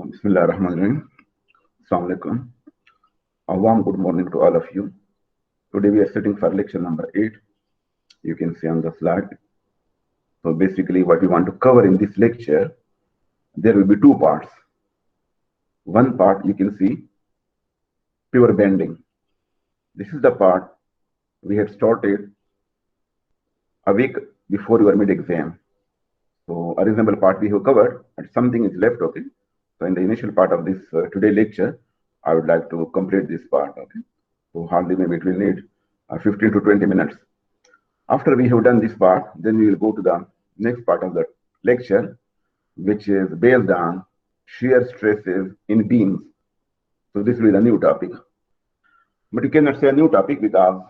Bismillahirrahmanirrahim. Assalamu alaikum. A warm good morning to all of you. Today we are sitting for lecture number 8. You can see on the slide. So basically what we want to cover in this lecture, there will be two parts. One part you can see pure bending. This is the part we had started a week before your mid-exam. So a reasonable part we have covered and something is left, okay? So in the initial part of this today lecture, I would like to complete this part, okay? So hardly maybe it will need 15 to 20 minutes. After we have done this part, then we will go to the next part of the lecture, which is based on shear stresses in beams. So this will be the new topic. But you cannot say a new topic because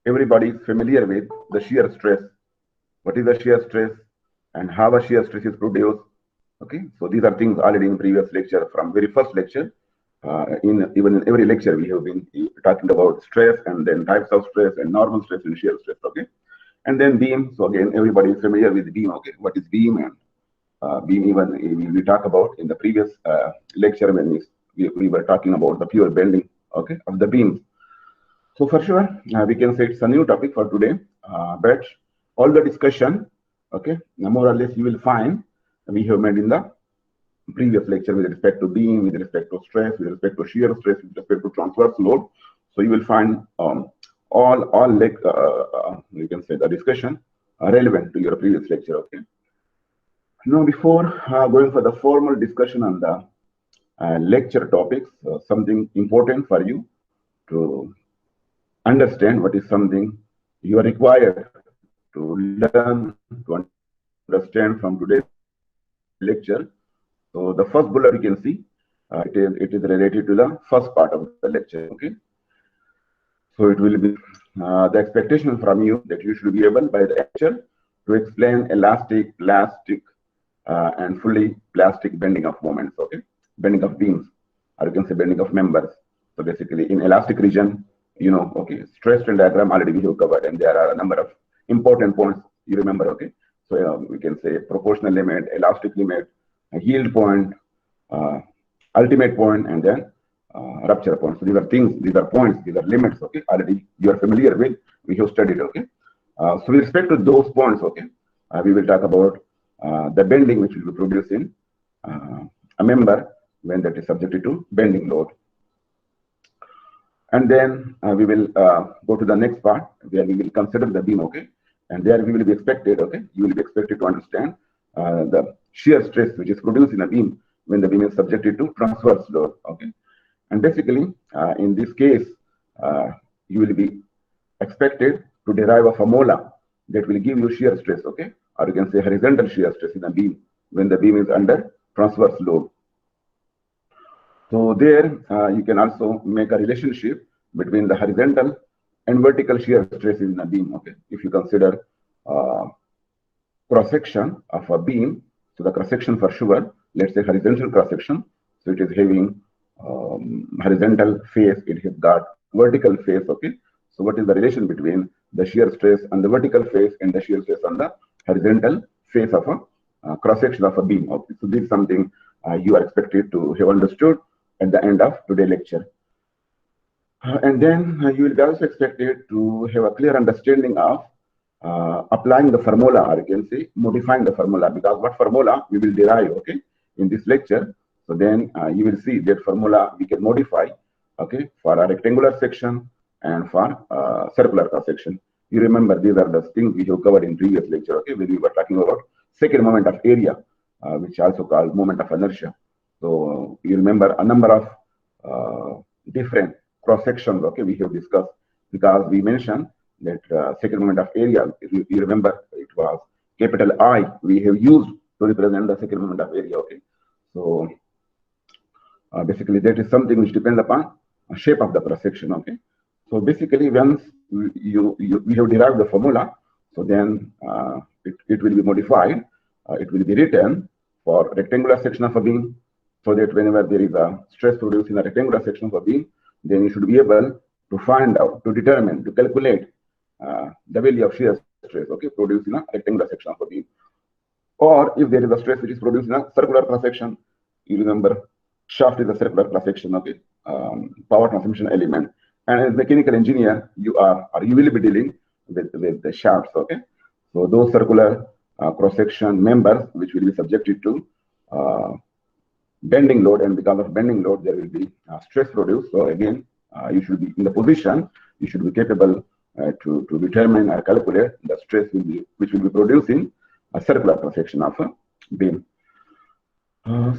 everybody is familiar with the shear stress. What is the shear stress and how a shear stress is produced? Okay, so these are things already in previous lecture, from very first lecture. Even in every lecture we have been talking about stress and then types of stress and normal stress and shear stress. Okay, and then beam. So again, everybody is familiar with beam. Okay, what is beam? And beam even we talk about in the previous lecture when we were talking about the pure bending, okay, of the beams. So for sure we can say it's a new topic for today, but all the discussion, okay, more or less you will find we have made in the previous lecture with respect to beam, with respect to stress, with respect to shear stress, with respect to transverse load. So you will find all like you can say the discussion relevant to your previous lecture. Okay. Now before going for the formal discussion on the lecture topics, something important for you to understand what is something you are required to learn, to understand from today's lecture. So the first bullet you can see, it is related to the first part of the lecture. Okay. So it will be the expectation from you that you should be able by the lecture to explain elastic, plastic, and fully plastic bending of moments. Okay, bending of beams, or you can say bending of members. So basically, in elastic region, you know, okay, stress strain diagram already we have covered, and there are a number of important points you remember. Okay, so we can say proportional limit, elastic limit, yield point, ultimate point, and then rupture point. So these are things, these are points, these are limits. Okay, already you are familiar with, we have studied. Okay, so with respect to those points, okay, we will talk about the bending which will be produced in a member when that is subjected to bending load. And then we will go to the next part where we will consider the beam. Okay, and there we will be expected, okay, you will be expected to understand the shear stress which is produced in a beam when the beam is subjected to transverse load. Okay, and basically in this case you will be expected to derive a formula that will give you shear stress, okay, or you can say horizontal shear stress in a beam when the beam is under transverse load. So there you can also make a relationship between the horizontal and vertical shear stresses in a beam. Okay, if you consider cross section of a beam, so the cross section for sure, let's say horizontal cross section, so it is having horizontal face, it has got vertical face. Okay, so what is the relation between the shear stress on the vertical face and the shear stress on the horizontal face of a cross section of a beam? Okay, so this is something you are expected to have understood at the end of today's lecture. And then you will be also expected to have a clear understanding of applying the formula, or you can say modifying the formula, because what formula we will derive, okay, in this lecture. So then you will see that formula we can modify, okay, for a rectangular section and for circular cross section. You remember these are the things we have covered in previous lecture, okay, when we were talking about second moment of area, which also called moment of inertia. So you remember a number of different cross sections, okay, we have discussed, because we mentioned that second moment of area, you remember it was capital I we have used to represent the second moment of area. Okay, so basically that is something which depends upon the shape of the cross section. Okay, so basically once we have derived the formula, so then it will be modified, it will be written for rectangular section of a beam, so that whenever there is a stress produced in a rectangular section of a beam, then you should be able to find out, to determine, to calculate the value of shear stress, okay, produced in a rectangular section of a beam. Or if there is a stress which is produced in a circular cross section, You remember, shaft is a circular cross section, okay, power transmission element. And as a mechanical engineer, you will be dealing with the shafts, okay. So those circular cross section members which will be subjected to bending load, and because of bending load there will be stress produced. So again, you should be in the position, you should be capable to determine or calculate the stress which will be producing a circular cross section of a beam.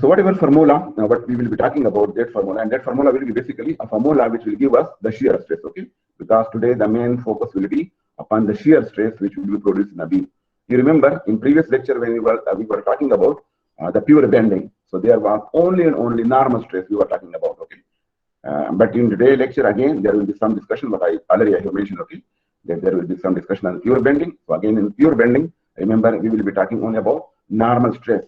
So whatever formula, what we will be talking about, that formula, and that formula will be basically a formula which will give us the shear stress, okay? Because today the main focus will be upon the shear stress which will be produced in a beam. You remember in previous lecture when we were talking about the pure bending, so there was only and only normal stress we were talking about, okay? But in today's lecture again there will be some discussion, but I have mentioned, okay, that there will be some discussion on pure bending. So again in pure bending, remember we will be talking only about normal stress.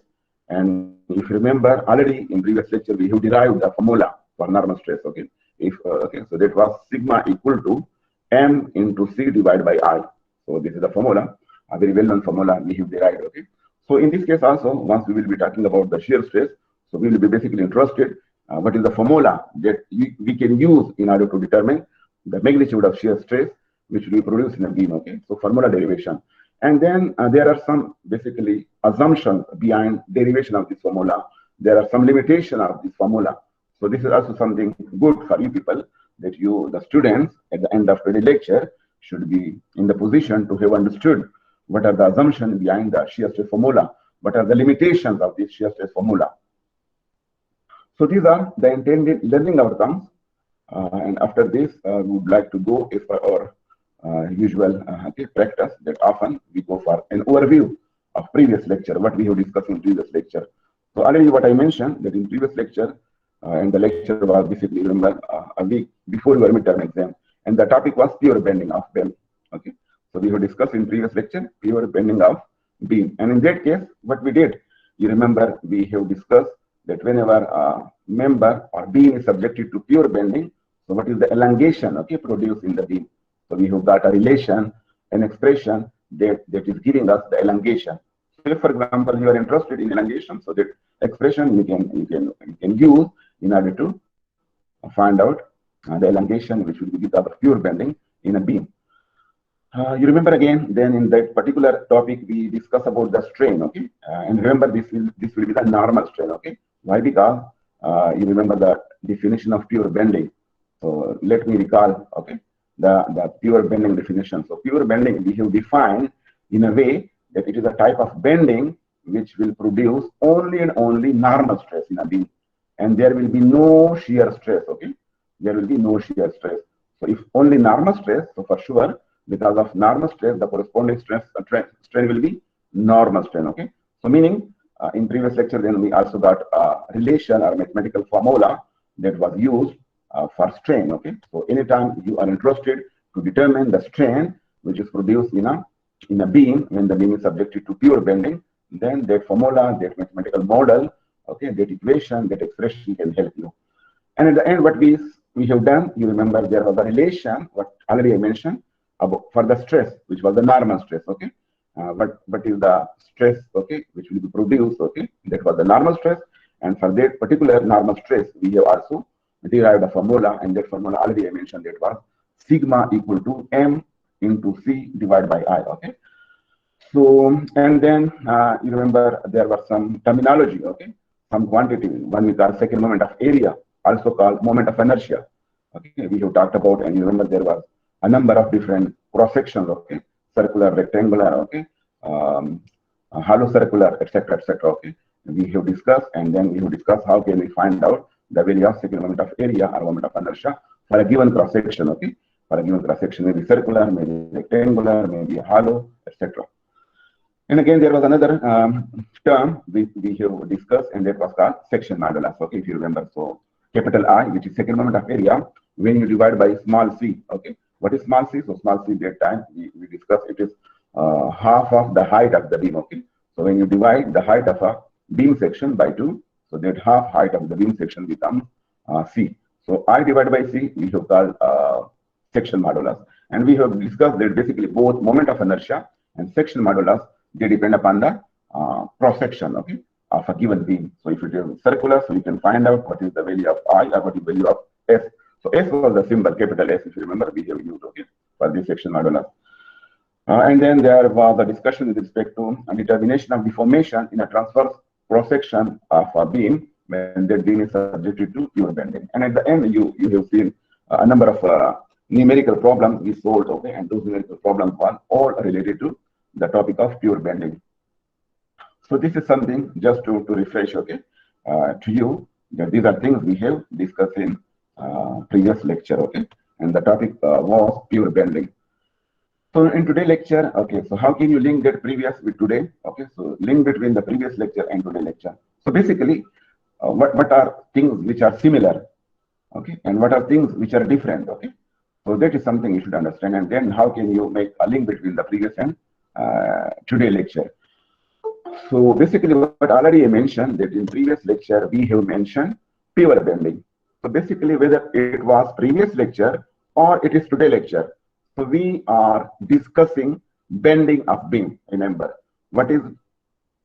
And if you remember already in previous lecture we have derived the formula for normal stress, okay. Okay, so that was sigma equal to m into c divided by I. So this is the formula, a very well known formula we have derived, okay. So in this case also, once we will be talking about the shear stress, so we will be basically interested what is the formula that we can use in order to determine the magnitude of shear stress which will be produced in a beam, okay. So formula derivation. And then there are some basically assumptions behind derivation of this formula. There are some limitations of this formula. So this is also something good for you people, that the students at the end of the lecture should be in the position to have understood what are the assumptions behind the shear stress formula, what are the limitations of this shear stress formula. So these are the intended learning outcomes. And after this, we would like to go as per our usual practice, that often we go for an overview of previous lecture, what we have discussed in previous lecture. So already what I mentioned, that in previous lecture, and the lecture was basically, remember, a week before your midterm exam, and the topic was pure bending of beam, okay. So we have discussed in previous lecture pure bending of beam, and in that case what we did, you remember, we have discussed that whenever a member or beam is subjected to pure bending, so what is the elongation, okay, produced in the beam. So we have got a relation, an expression that is giving us the elongation. So if, for example, you are interested in elongation, so that expression you can use in order to find out the elongation which will be because of pure bending in a beam. You remember again, then in that particular topic we discuss about the strain, okay, and remember this will be the normal strain, okay. Why? Because you remember the definition of pure bending. So let me recall, okay, the pure bending definition. So pure bending we have defined in a way that it is a type of bending which will produce only and only normal stress in a beam, and there will be no shear stress, okay. There will be no shear stress. So if only normal stress, so for sure, because of normal stress, the corresponding strain will be normal strain, okay. So meaning in previous lecture then we also got a relation or mathematical formula that was used for strain, okay. So anytime you are interested to determine the strain which is produced in a beam when the beam is subjected to pure bending, then that formula, that mathematical model, okay, that equation, that expression can help you. And at the end, what we have done, you remember there was a relation, what already I mentioned, about for the stress, which was the normal stress, okay. What is the stress, okay, which will be produced, okay, that was the normal stress, and for that particular normal stress, we have also derived a formula, and that formula already I mentioned, that was sigma equal to m into c divided by I, okay. So, and then you remember there was some terminology, okay, some quantity, one we call second moment of area, also called moment of inertia, okay, we have talked about, and you remember there was a number of different cross sections, okay, circular, rectangular, okay, hollow circular, etc., okay. We have discussed, and then we have discussed how can we find out the value of second moment of area or moment of inertia for a given cross section, okay. For a given cross section, maybe circular, maybe rectangular, maybe hollow, etc. And again, there was another term we have discussed, and that was called section modulus, okay, if you remember. So capital I, which is second moment of area, when you divide by small c, okay. What is small c? So small c, that time we discussed, it is half of the height of the beam, okay. So when you divide the height of a beam section by 2, so that half height of the beam section becomes c. So I divided by c, we have called section modulus, and we have discussed that basically both moment of inertia and section modulus, they depend upon the cross section, okay, of a given beam. So if it is circular, so you can find out what is the value of I or what is the value of S. So S was the symbol, capital S, if you remember, we have used, okay, for this section modulus. And then there was a discussion with respect to a determination of deformation in a transverse cross-section of a beam when that beam is subjected to pure bending. And at the end, you have seen a number of numerical problems we solved, okay, and those numerical problems were all related to the topic of pure bending. So this is something just to refresh, okay, to you that these are things we have discussed in previous lecture, okay, and the topic was pure bending. So in today's lecture, okay, so how can you link that previous with today? Okay, so link between the previous lecture and today's lecture. So basically, what are things which are similar, okay, and what are things which are different, okay? So that is something you should understand. And then how can you make a link between the previous and today's lecture? So basically, what already I mentioned that in previous lecture we have mentioned pure bending. So basically, whether it was previous lecture or it is today lecture, so we are discussing bending of beam. Remember, what is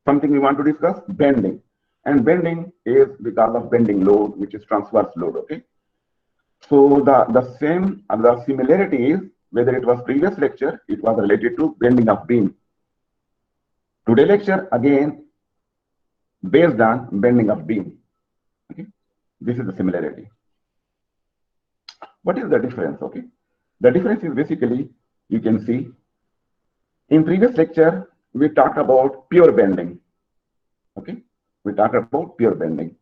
something we want to discuss? Bending. And bending is because of bending load, which is transverse load, okay? So the same and the similarity is whether it was previous lecture, it was related to bending of beam. Today lecture, again, based on bending of beam, okay? This is the similarity. What is the difference, okay? The difference is basically, you can see, in previous lecture, we talked about pure bending, okay? We talked about pure bending.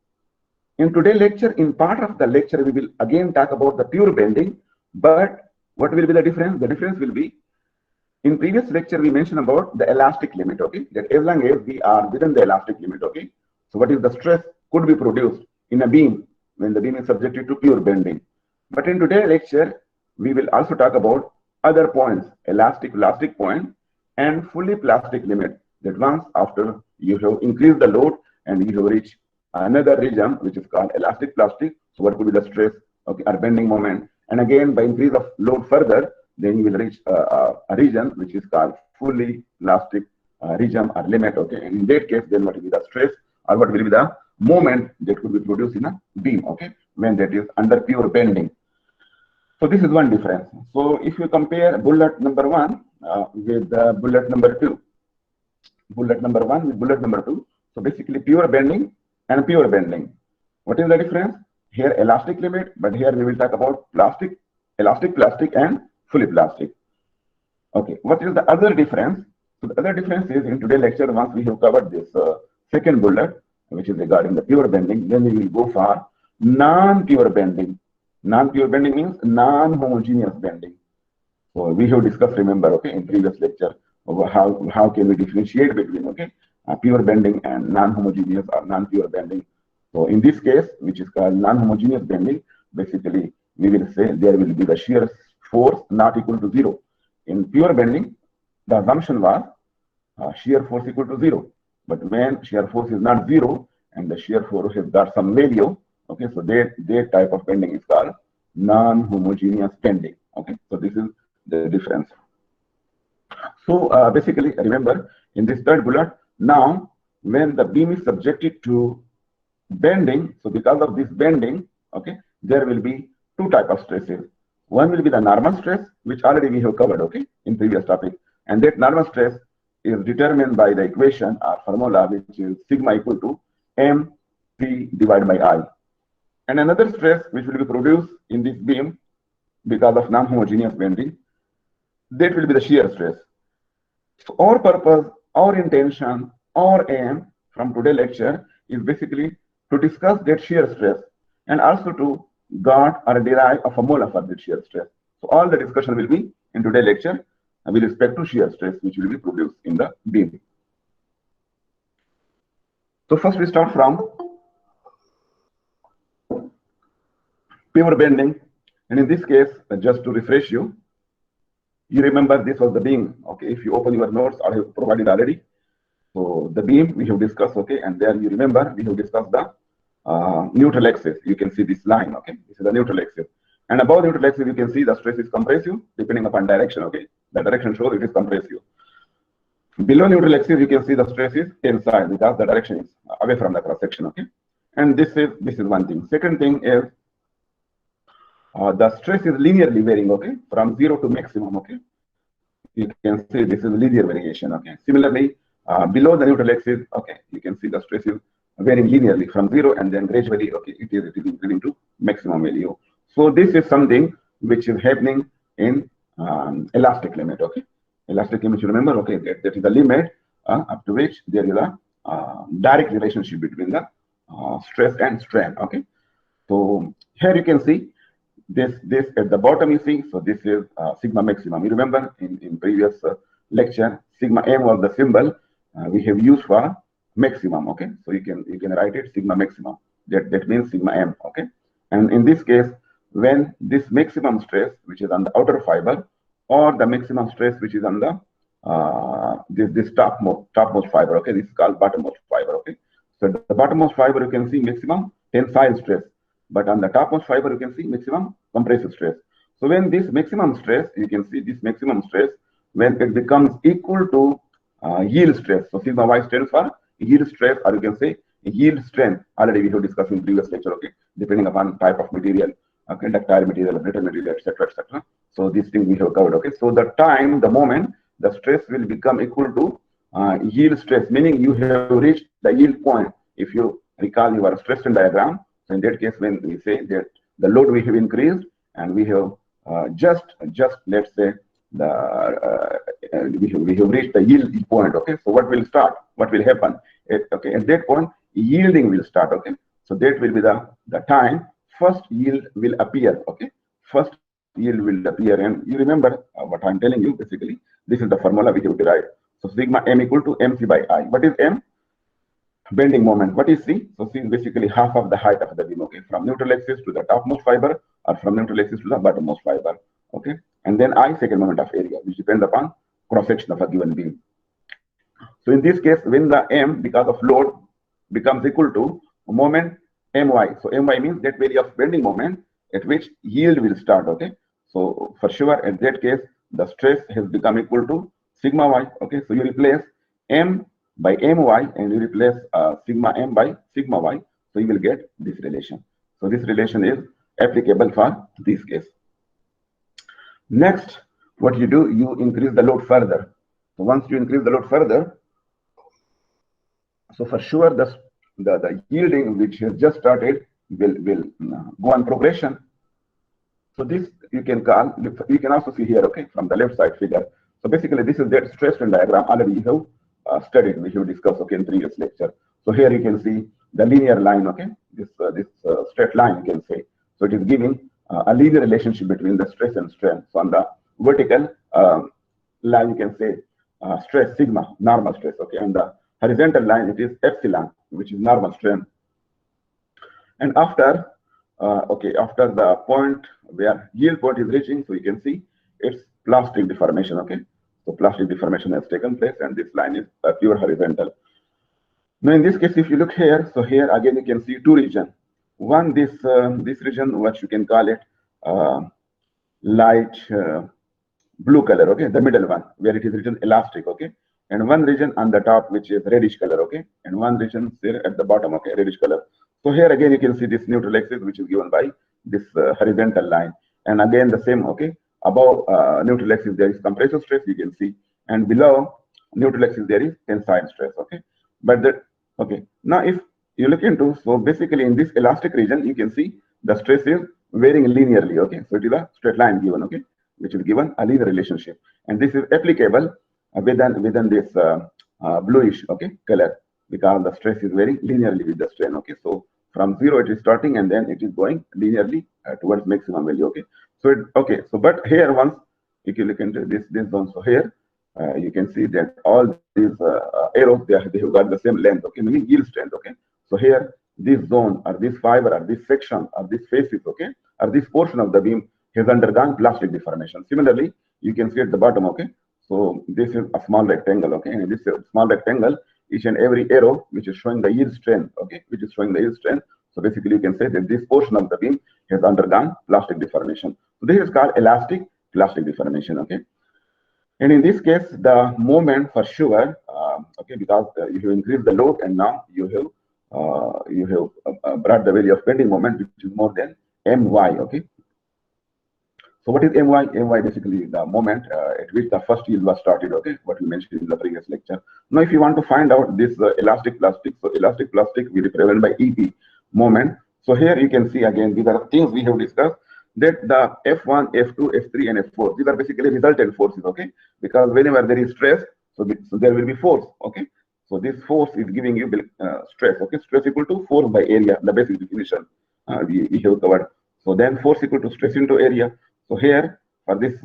In today's lecture, in part of the lecture, we will again talk about the pure bending, but what will be the difference? The difference will be, in previous lecture, we mentioned about the elastic limit, okay? That as long as we are within the elastic limit, okay? So what is the stress could be produced in a beam when the beam is subjected to pure bending. But in today's lecture, we will also talk about other points, elastic point, and fully plastic limit. That once after you have increased the load and you have reached another region which is called elastic plastic. So what could be the stress, okay, or bending moment? And again, by increase of load further, then you will reach a region which is called fully plastic region or limit, okay? And in that case, then what will be the stress or what will be the moment that could be produced in a beam, okay, when that is under pure bending. So this is one difference. So if you compare bullet number 1 with bullet number 2, bullet number 1 with bullet number 2, so basically pure bending and pure bending. What is the difference? Here elastic limit, but here we will talk about plastic, elastic plastic and fully plastic. Okay, what is the other difference? So the other difference is in today's lecture, once we have covered this second bullet, which is regarding the pure bending, then we will go for non-pure bending. Non-pure bending means non-homogeneous bending. So we have discussed, remember, okay, in previous lecture, how can we differentiate between, okay, pure bending and non-homogeneous or non-pure bending. So in this case, which is called non-homogeneous bending, basically we will say there will be the shear force not equal to 0. In pure bending, the assumption was shear force equal to 0. But when shear force is not 0 and the shear force has got some value, okay, so that type of bending is called non-homogeneous bending. Okay, so this is the difference. So basically, remember in this third bullet, now when the beam is subjected to bending, so because of this bending, okay, there will be two types of stresses. One will be the normal stress, which already we have covered, okay, in previous topic, and that normal stress is determined by the equation or formula, which is sigma equal to mp divided by I. And another stress which will be produced in this beam because of non-homogeneous bending, that will be the shear stress. So our purpose, our intention, our aim from today's lecture is basically to discuss that shear stress and also to got or derive a formula for that shear stress. So all the discussion will be in today's lecture with respect to shear stress which will be produced in the beam. So first we start from pure bending, and in this case, just to refresh you, you remember this was the beam. Okay, if you open your notes, I have provided already. So the beam we have discussed, okay, and there you remember we have discussed the neutral axis. You can see this line, okay, this is the neutral axis, and above neutral axis you can see the stress is compressive depending upon direction. Okay, the direction shows it is compressive. Below neutral axis, you can see the stress is tensile because the direction is away from the cross section. Okay, and this is one thing. Second thing is the stress is linearly varying. Okay, from 0 to maximum. Okay, you can see this is linear variation. Okay, similarly below the neutral axis, okay, you can see the stress is varying linearly from 0 and then gradually, okay, it is increasing to maximum value. So this is something which is happening in elastic limit. Okay, elastic limit, you remember, okay, that is the limit up to which there is a direct relationship between the stress and strain. Okay, so here you can see this at the bottom, you see, so this is sigma maximum. You remember in previous lecture, sigma m was the symbol we have used for maximum. Okay, so you can write it sigma maximum, that means sigma m. Okay, and in this case, when this maximum stress which is on the outer fiber or the maximum stress which is on the this topmost fiber, okay, this is called bottommost fiber. Okay, so the bottommost fiber, you can see maximum tensile stress, but on the topmost fiber you can see maximum compressive stress. So when this maximum stress, you can see this maximum stress, when it becomes equal to yield stress, so sigma y stands for yield stress, or you can say yield strength. Already we have discussed in previous lecture. Okay, depending upon type of material, conductile material, brittle material, etc., etc. So these things we have covered. Okay, so the moment the stress will become equal to yield stress, meaning you have reached the yield point. If you recall your stress strain diagram, so in that case, when we say that the load we have increased and we have just let's say we have reached the yield point. Okay, so what will start? What will happen? Okay, at that point, yielding will start. Okay, so that will be the time first yield will appear. Okay, first yield will appear, and you remember what I'm telling you. Basically, this is the formula we have derived. So sigma m equal to mc by I. What is m? Bending moment. What is C? So C is basically half of the height of the beam. Okay, from neutral axis to the topmost fiber, or from neutral axis to the bottommost fiber. Okay, and then I, second moment of area, which depends upon cross section of a given beam. So in this case, when the m, because of load, becomes equal to moment my, so my means that value of bending moment at which yield will start. Okay, so for sure at that case the stress has become equal to sigma y. Okay, so you replace m by my and you replace sigma m by sigma y, so you will get this relation. So this relation is applicable for this case. Next, what you do, you increase the load further. So once you increase the load further, so for sure the yielding which has just started will go on progression. So this you can call, you can also see here, okay, from the left side figure. So basically this is that stress strain diagram already you have studied, we have discussed, okay, in previous lecture. So here you can see the linear line. Okay, this straight line you can say. So it is giving a linear relationship between the stress and strain. So on the vertical line you can say stress sigma, normal stress. Okay, on the horizontal line it is epsilon, which is normal strain. And after after the point where yield point is reaching, so you can see it's plastic deformation. Okay, so plastic deformation has taken place, and this line is pure horizontal. Now in this case, if you look here, so here again you can see two regions. One, this region, what you can call it light blue color. Okay, the middle one where it is written elastic. Okay, and one region on the top which is reddish color. Okay, and one region there at the bottom. Okay, reddish color. So here again you can see this neutral axis which is given by this horizontal line, and again the same. Okay, above neutral axis there is compressive stress, you can see, and below neutral axis there is tensile stress. Okay, but that, okay, now if you look into, so basically in this elastic region you can see the stress is varying linearly. Okay, so it is a straight line given. Okay, which is given a linear relationship, and this is applicable within this bluish, okay, color, because the stress is varying linearly with the strain. Okay, so from 0 it is starting and then it is going linearly towards maximum value. Okay, so so but here once if you look into this zone, so here you can see that all these arrows they have got the same length. Okay, meaning yield strength. Okay, so here this zone or this fiber or this section or this faces, okay, or this portion of the beam has undergone plastic deformation. Similarly, you can see at the bottom. Okay, so this is a small rectangle. Okay, and this small rectangle, each and every arrow which is showing the yield strength. Okay, which is showing the yield strength. So basically you can say that this portion of the beam has undergone plastic deformation. So this is called elastic plastic deformation. Okay, And in this case, the moment for sure, okay, because you have increased the load and now you have brought the value of bending moment, which is more than my. Okay. So what is my? My basically the moment at which the first yield was started. Okay, what we mentioned in the previous lecture. Now, if you want to find out this elastic plastic, so elastic plastic we represent by EP moment. So here you can see again these are things we have discussed, that the F1, F2, F3, and F4 these are basically resultant forces. Okay, because whenever there is stress, so there will be force. Okay, so this force is giving you stress. Okay, stress equal to force by area, the basic definition we have covered. So then force equal to stress into area. So here for this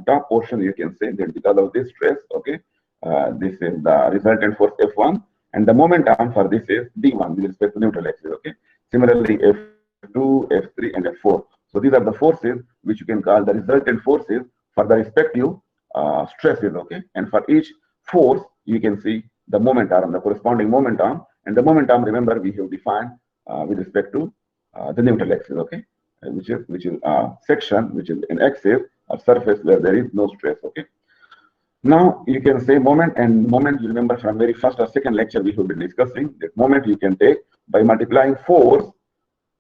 top portion, you can say that because of this stress, okay, this is the resultant force F1, and the momentum for this is D1 with respect to neutral axis. Okay. Similarly, F2, F3, and F4. So these are the forces which you can call the resultant forces for the respective stresses. Okay. And for each force, you can see the moment arm, the corresponding moment arm, and the moment arm. Remember, we have defined with respect to the neutral axis. Okay. Which is a section which is an axis or surface where there is no stress. Okay. Now you can say moment, and moment you remember from very first or second lecture we have been discussing that moment you can take by multiplying force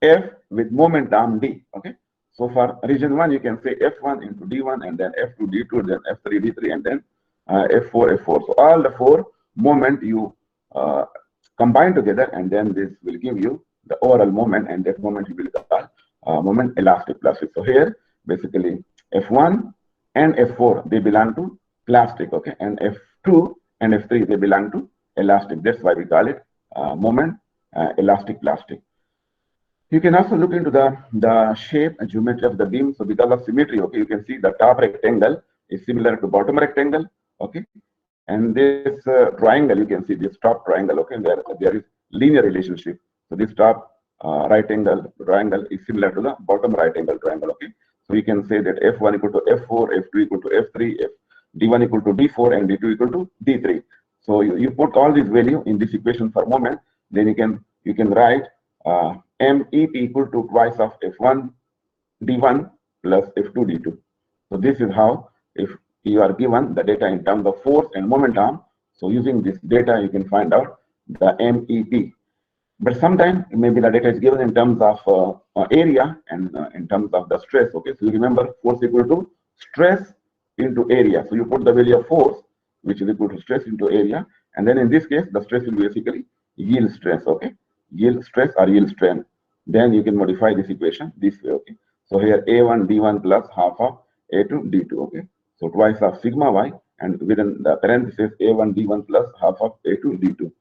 F with momentum D. Okay. So for region 1 you can say F1 into D1 and then F2 D2 then F3 D3 and then F4 F4. So all the four moment you combine together and then this will give you the overall moment, and that moment you will call moment elastic plastic. So here basically F1 and F4 they belong to plastic. Okay, and F2 and F3 they belong to elastic. That's why we call it moment elastic plastic. You can also look into the shape and geometry of the beam. So because of symmetry, okay, you can see the top rectangle is similar to bottom rectangle. Okay, and this triangle, you can see this top triangle. Okay, there is linear relationship. So this top right angle triangle is similar to the bottom right angle triangle. Okay, so you can say that F1 equal to F4, F2 equal to F3, D1 equal to D4, and D2 equal to D3. So you put all these value in this equation for moment, then you can write MEP equal to twice of F1 D1 plus F2 D2. So this is how, if you are given the data in terms of force and momentum, so using this data you can find out the MEP. But sometimes maybe the data is given in terms of area and in terms of the stress. Okay, so you remember force equal to stress into area. So you put the value of force, which is equal to stress into area, and then in this case the stress will be basically yield stress. Okay, yield stress or yield strength. Then you can modify this equation this way. Okay, so here A1 D1 plus half of A2 D2. Okay, so twice of sigma y, and within the parenthesis A1 D1 plus half of A2 D2.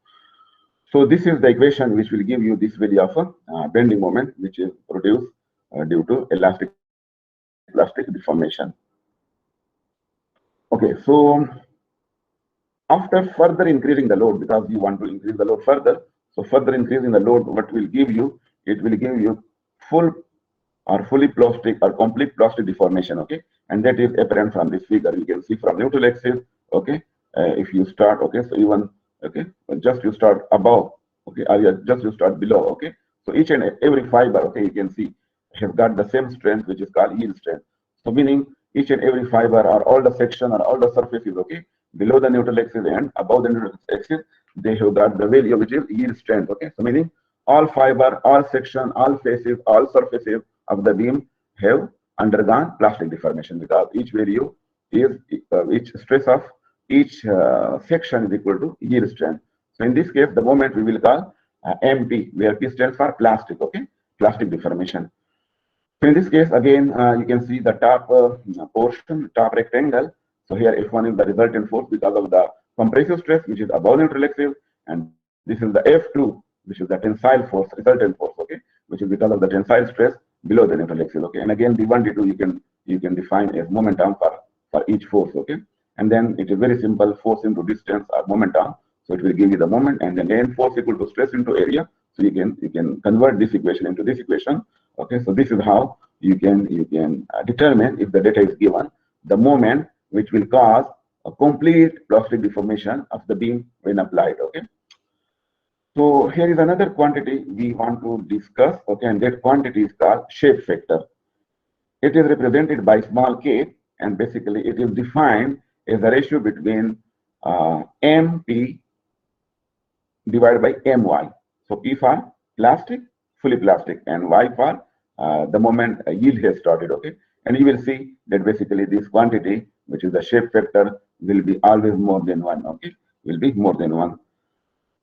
So this is the equation which will give you this value of bending moment, which is produced due to elastic plastic deformation. Okay, so after further increasing the load, because you want to increase the load further, so further increasing the load, what will give you? It will give you full or fully plastic or complete plastic deformation. Okay, and that is apparent from this figure. You can see from neutral axis. Okay, if you start, okay, so even okay, just you start above, okay, or just you start below. Okay, so each and every fiber, okay, you can see has got the same strength, which is called yield strength. So meaning each and every fiber or all the section or all the surfaces, okay, below the neutral axis and above the neutral axis, they have got the value which is yield strength. Okay, so meaning all fiber, all section, all faces, all surfaces of the beam have undergone plastic deformation, because each value is each stress of each section is equal to yield strength. So in this case, the moment we will call MP, where P stands for plastic. Okay, plastic deformation. So in this case, again, you can see the top portion, top rectangle. So here F1 is the resultant force because of the compressive stress, which is above neutral axis, and this is the F2, which is the tensile force, resultant force. Okay, which is because of the tensile stress below the neutral axis. Okay, and again D1, D2 you can define as momentum for each force. Okay, and then it is very simple, force into distance or momentum. So it will give you the moment, and then force equal to stress into area. So you can convert this equation into this equation. Okay, so this is how you can determine, if the data is given, the moment which will cause a complete plastic deformation of the beam when applied. Okay, so here is another quantity we want to discuss. Okay, and that quantity is called shape factor. It is represented by small k, and basically it is defined is the ratio between MP divided by My. So P for plastic, fully plastic, and Y for the moment yield has started, okay? And you will see that basically this quantity, which is the shape factor, will be always more than 1, okay? Will be more than 1.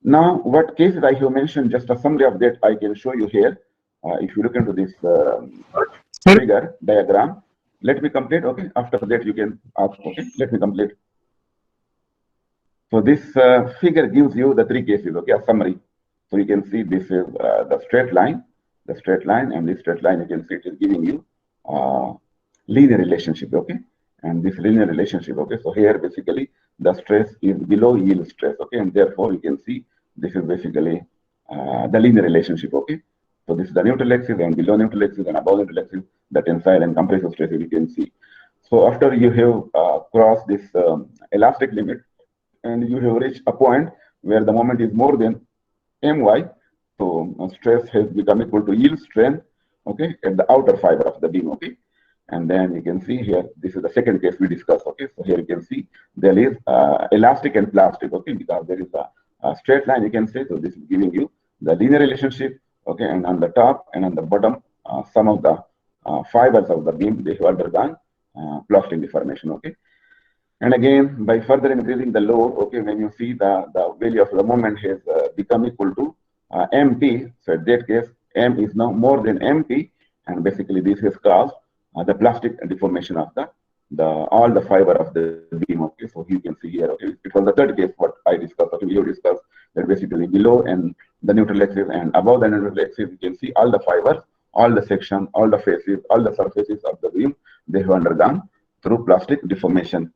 Now, what cases I have mentioned, just a summary of that I can show you here. If you look into this figure diagram, let me complete, okay? After that, you can ask, okay? Let me complete. So this figure gives you the 3 cases, okay? A summary. So you can see this is the straight line, and this straight line, you can see it is giving you linear relationship, okay? And this linear relationship, okay? So here, basically, the stress is below yield stress, okay? And therefore, you can see this is basically the linear relationship, okay? So this is the neutral axis, and below neutral axis and above neutral axis, the tensile and compressive stress, you can see. So after you have crossed this elastic limit, and you have reached a point where the moment is more than My, so stress has become equal to yield strength, okay, at the outer fiber of the beam, okay. And then you can see here, this is the second case we discussed, okay. So here you can see there is elastic and plastic, okay, because there is a straight line, you can say. So this is giving you the linear relationship, okay, and on the top and on the bottom, some of the fibers of the beam, they have undergone plastic deformation, okay. And again, by further increasing the load, okay, when you see the value of the moment has become equal to MP, so in that case, M is now more than MP, and basically this has caused the plastic deformation of all the fiber of the beam, okay. So you can see here, okay, it was the third case what I discussed, okay, we have discussed that basically below and the neutral axis and above the neutral axis, you can see all the fibers, all the section, all the faces, all the surfaces of the beam, they have undergone through plastic deformation.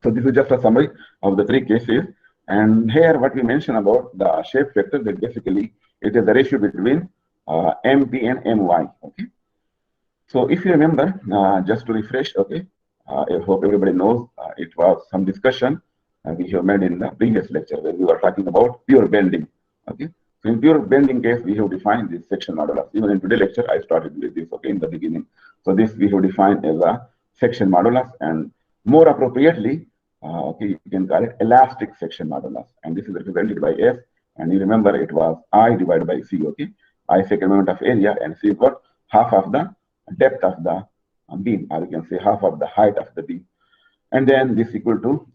So this is just a summary of the 3 cases. And here what we mentioned about the shape factor, that basically it is the ratio between MP and My, okay. So if you remember, just to refresh, okay, I hope everybody knows it was some discussion we have made in the previous lecture where we were talking about pure bending, okay. So in pure bending case, we have defined this section modulus. Even in today's lecture, I started with this, okay, in the beginning. So this we have defined as a section modulus, and more appropriately, okay, you can call it elastic section modulus, and this is represented by S, and you remember it was I divided by C, okay. I second moment of area, and C is what? Half of the depth of the beam, or you can say half of the height of the beam. And then this equal to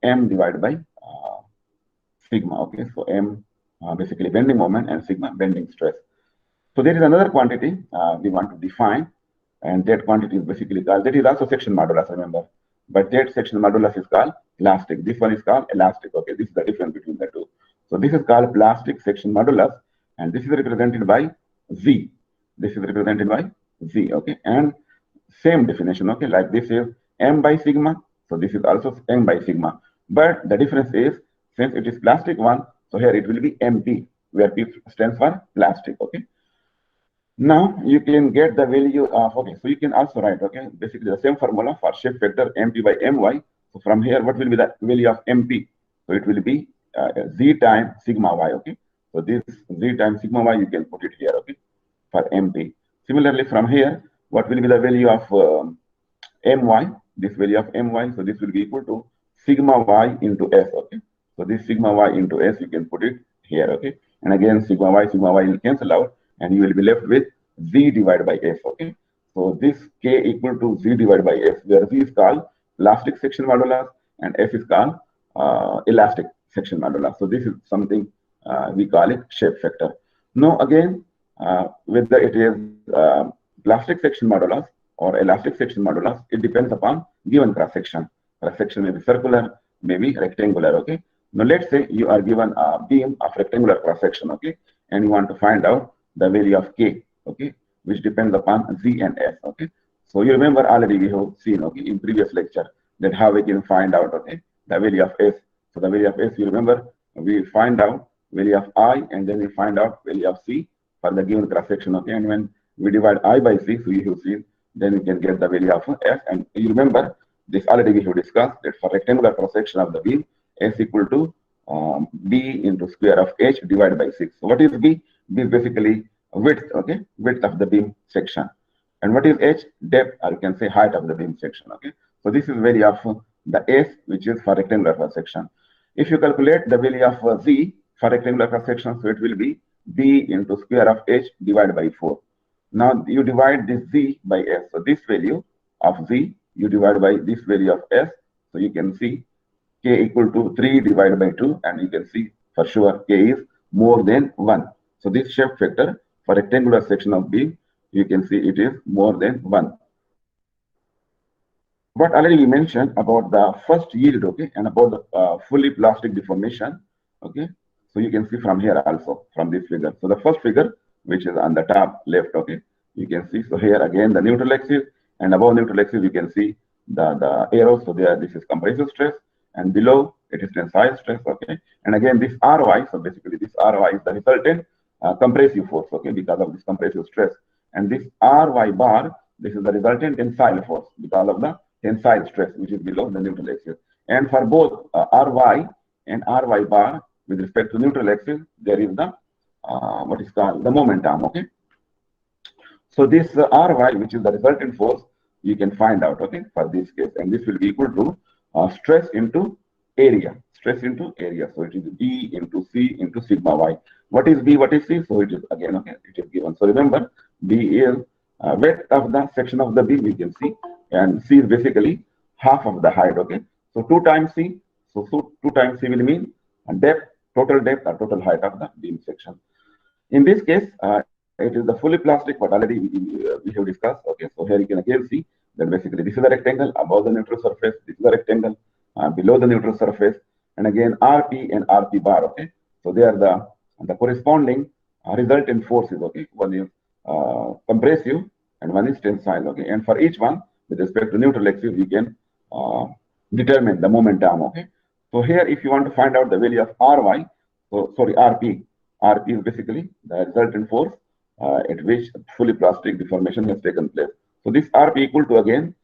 M divided by sigma, okay. So M basically bending moment and sigma bending stress. So there is another quantity we want to define, and that quantity is basically called, that is also section modulus, remember. But that section modulus is called plastic. This one is called elastic. Okay, this is the difference between the two. So this is called plastic section modulus, and this is represented by Z. This is represented by Z. Okay, and same definition. Okay, like this is M by sigma. So this is also M by sigma. But the difference is, since it is plastic one, so here it will be MP, where P stands for plastic. Okay. Now you can get the value of, okay, so you can also write, okay, basically the same formula for shape factor MP by My. So from here, what will be the value of MP? So it will be Z times sigma Y, okay. So this Z times sigma Y, you can put it here, okay, for MP. Similarly, from here, what will be the value of My? This value of My, so this will be equal to sigma Y into S, okay. So this sigma Y into S, you can put it here, okay. And again, sigma Y will cancel out, and you will be left with Z divided by S, okay. So this K equal to Z divided by S, where Z is called plastic section modulus and S is called elastic section modulus. So this is something we call it shape factor. Now again, whether it is plastic section modulus or elastic section modulus, it depends upon given cross section. Cross section may be circular, may be rectangular, okay. Now let's say you are given a beam of rectangular cross section, okay, and you want to find out the value of K, okay, which depends upon Z and S, okay. So you remember already we have seen, okay, in previous lecture that how we can find out, okay, the value of S. So the value of S, you remember, we find out value of I, and then we find out value of C for the given cross section, okay. And when we divide I by C, so you have seen, then we can get the value of S. And you remember this already we have discussed that for rectangular cross section of the beam, S equal to B into square of H divided by 6. So what is B? B is basically width, okay, width of the beam section. And what is H? Depth, or you can say height of the beam section, okay. So this is value of the S, which is for rectangular cross section. If you calculate the value of Z for rectangular cross section, so it will be B into square of H divided by 4. Now you divide this Z by S. So this value of Z you divide by this value of S. So you can see K equal to 3 divided by 2, and you can see for sure K is more than 1. So this shape factor for rectangular section of beam, you can see it is more than 1. What already we mentioned about the first yield, okay, and about the fully plastic deformation, okay. So you can see from here also, from this figure. So the first figure, which is on the top left, okay, you can see. So here again the neutral axis, and above neutral axis you can see the arrows. So there, this is compressive stress, and below it is tensile stress, okay. And again this Ry, so basically this Ry is the resultant compressive force, okay, because of this compressive stress. And this Ry bar, this is the resultant tensile force because of the tensile stress, which is below the neutral axis. And for both Ry and Ry bar with respect to neutral axis, there is the what is called the moment arm, okay. So this Ry, which is the resultant force, you can find out, okay, for this case, and this will be equal to stress into area. Stress into area. So it is B into C into sigma Y. What is B? What is C? So it is again, okay, it is given. So remember, B is width of the section of the beam, we can see, and C is basically half of the height, okay. So 2 times C. So 2 times C will mean depth, total depth or total height of the beam section. In this case, it is the fully plastic, but already we have discussed, okay. So here you can again see that basically this is the rectangle above the neutral surface, this is the rectangle below the neutral surface, and again RP and RP bar, okay. So they are the corresponding resultant forces, okay. One is compressive and one is tensile, okay. And for each one, with respect to neutral axis, you can determine the moment arm, okay. So here, if you want to find out the value of Ry, so sorry, RP is basically the resultant force at which fully plastic deformation has taken place. So this RP equal to again,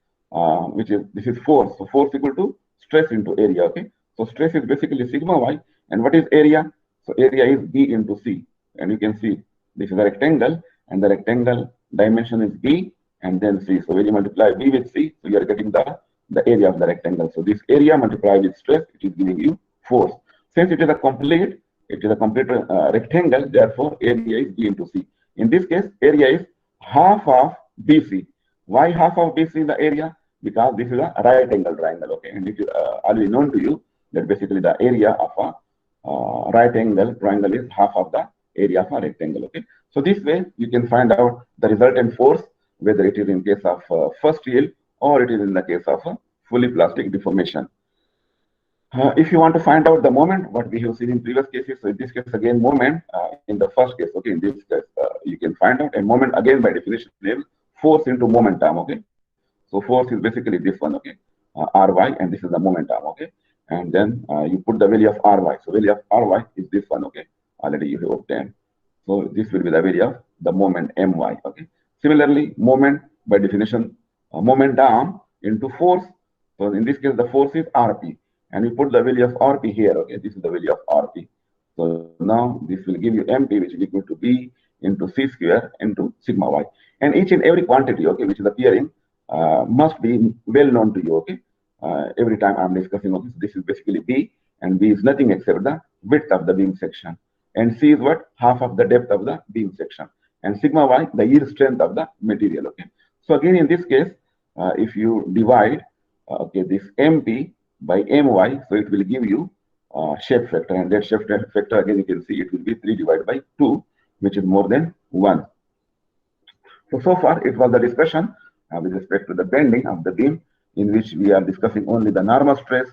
which is this is force. So force equal to stress into area, okay. So stress is basically sigma Y, and what is area? So area is B into C, and you can see this is a rectangle, and the rectangle dimension is B and then C. So when you multiply B with C, so you are getting the area of the rectangle. So this area multiplied with stress, it is giving you force. Since it is a complete rectangle, therefore area is B into C. In this case, area is half of BC. Why half of BC the area? Because this is a right angle triangle, okay, and it is already known to you that basically the area of a right angle triangle is half of the area of a rectangle, okay. So this way you can find out the resultant force, whether it is in case of first yield or it is in the case of fully plastic deformation. If you want to find out the moment, what we have seen in previous cases, so in this case again moment in the first case, okay, in this case you can find out, and moment again by definition is force into moment arm, okay. So force is basically this one, okay, Ry, and this is the moment arm, okay. And then you put the value of Ry. So value of Ry is this one, okay. Already you have obtained. So this will be the value of the moment My, okay. Similarly, moment by definition, moment arm into force. So in this case, the force is Rp, and we put the value of Rp here, okay. This is the value of Rp. So now this will give you MP, which is equal to B into C square into sigma Y. And each and every quantity, okay, which is appearing must be well known to you, okay. Every time I'm discussing, okay, so this is basically B, and B is nothing except the width of the beam section, and C is what? Half of the depth of the beam section, and sigma Y the yield strength of the material, okay. So again in this case, if you divide okay, this MP by My, so it will give you shape factor, and that shape factor again you can see it will be 3 divided by 2, which is more than 1. So far it was the discussion with respect to the bending of the beam, in which we are discussing only the normal stress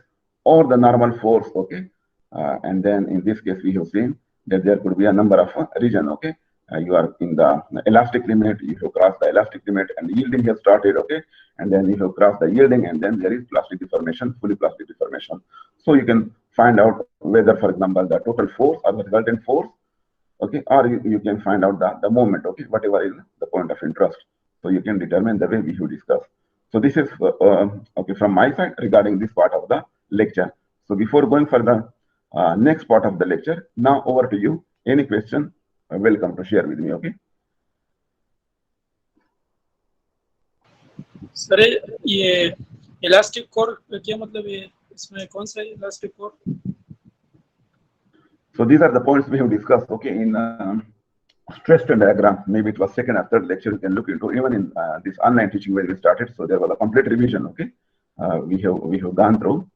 or the normal force, okay. And then in this case we have seen that there could be a number of region, okay. You are in the elastic limit, you have crossed the elastic limit, and the yielding has started, okay. And then you have crossed the yielding, and then there is plastic deformation, fully plastic deformation. So you can find out whether, for example, the total force or the resultant force, okay, or you can find out the moment, okay, whatever is the point of interest. So you can determine the way we have discussed. So this is okay from my side regarding this part of the lecture. So before going for the next part of the lecture, now over to you. Any question, welcome to share with me, okay. Sir ये elastic core क्या मतलब है, इसमें कौन सा elastic core? So these are the points we have discussed, okay, in stress strain diagram. Maybe it was second or third lecture you can look into, even in this online teaching where we started. So there was a complete revision, okay. We have gone through.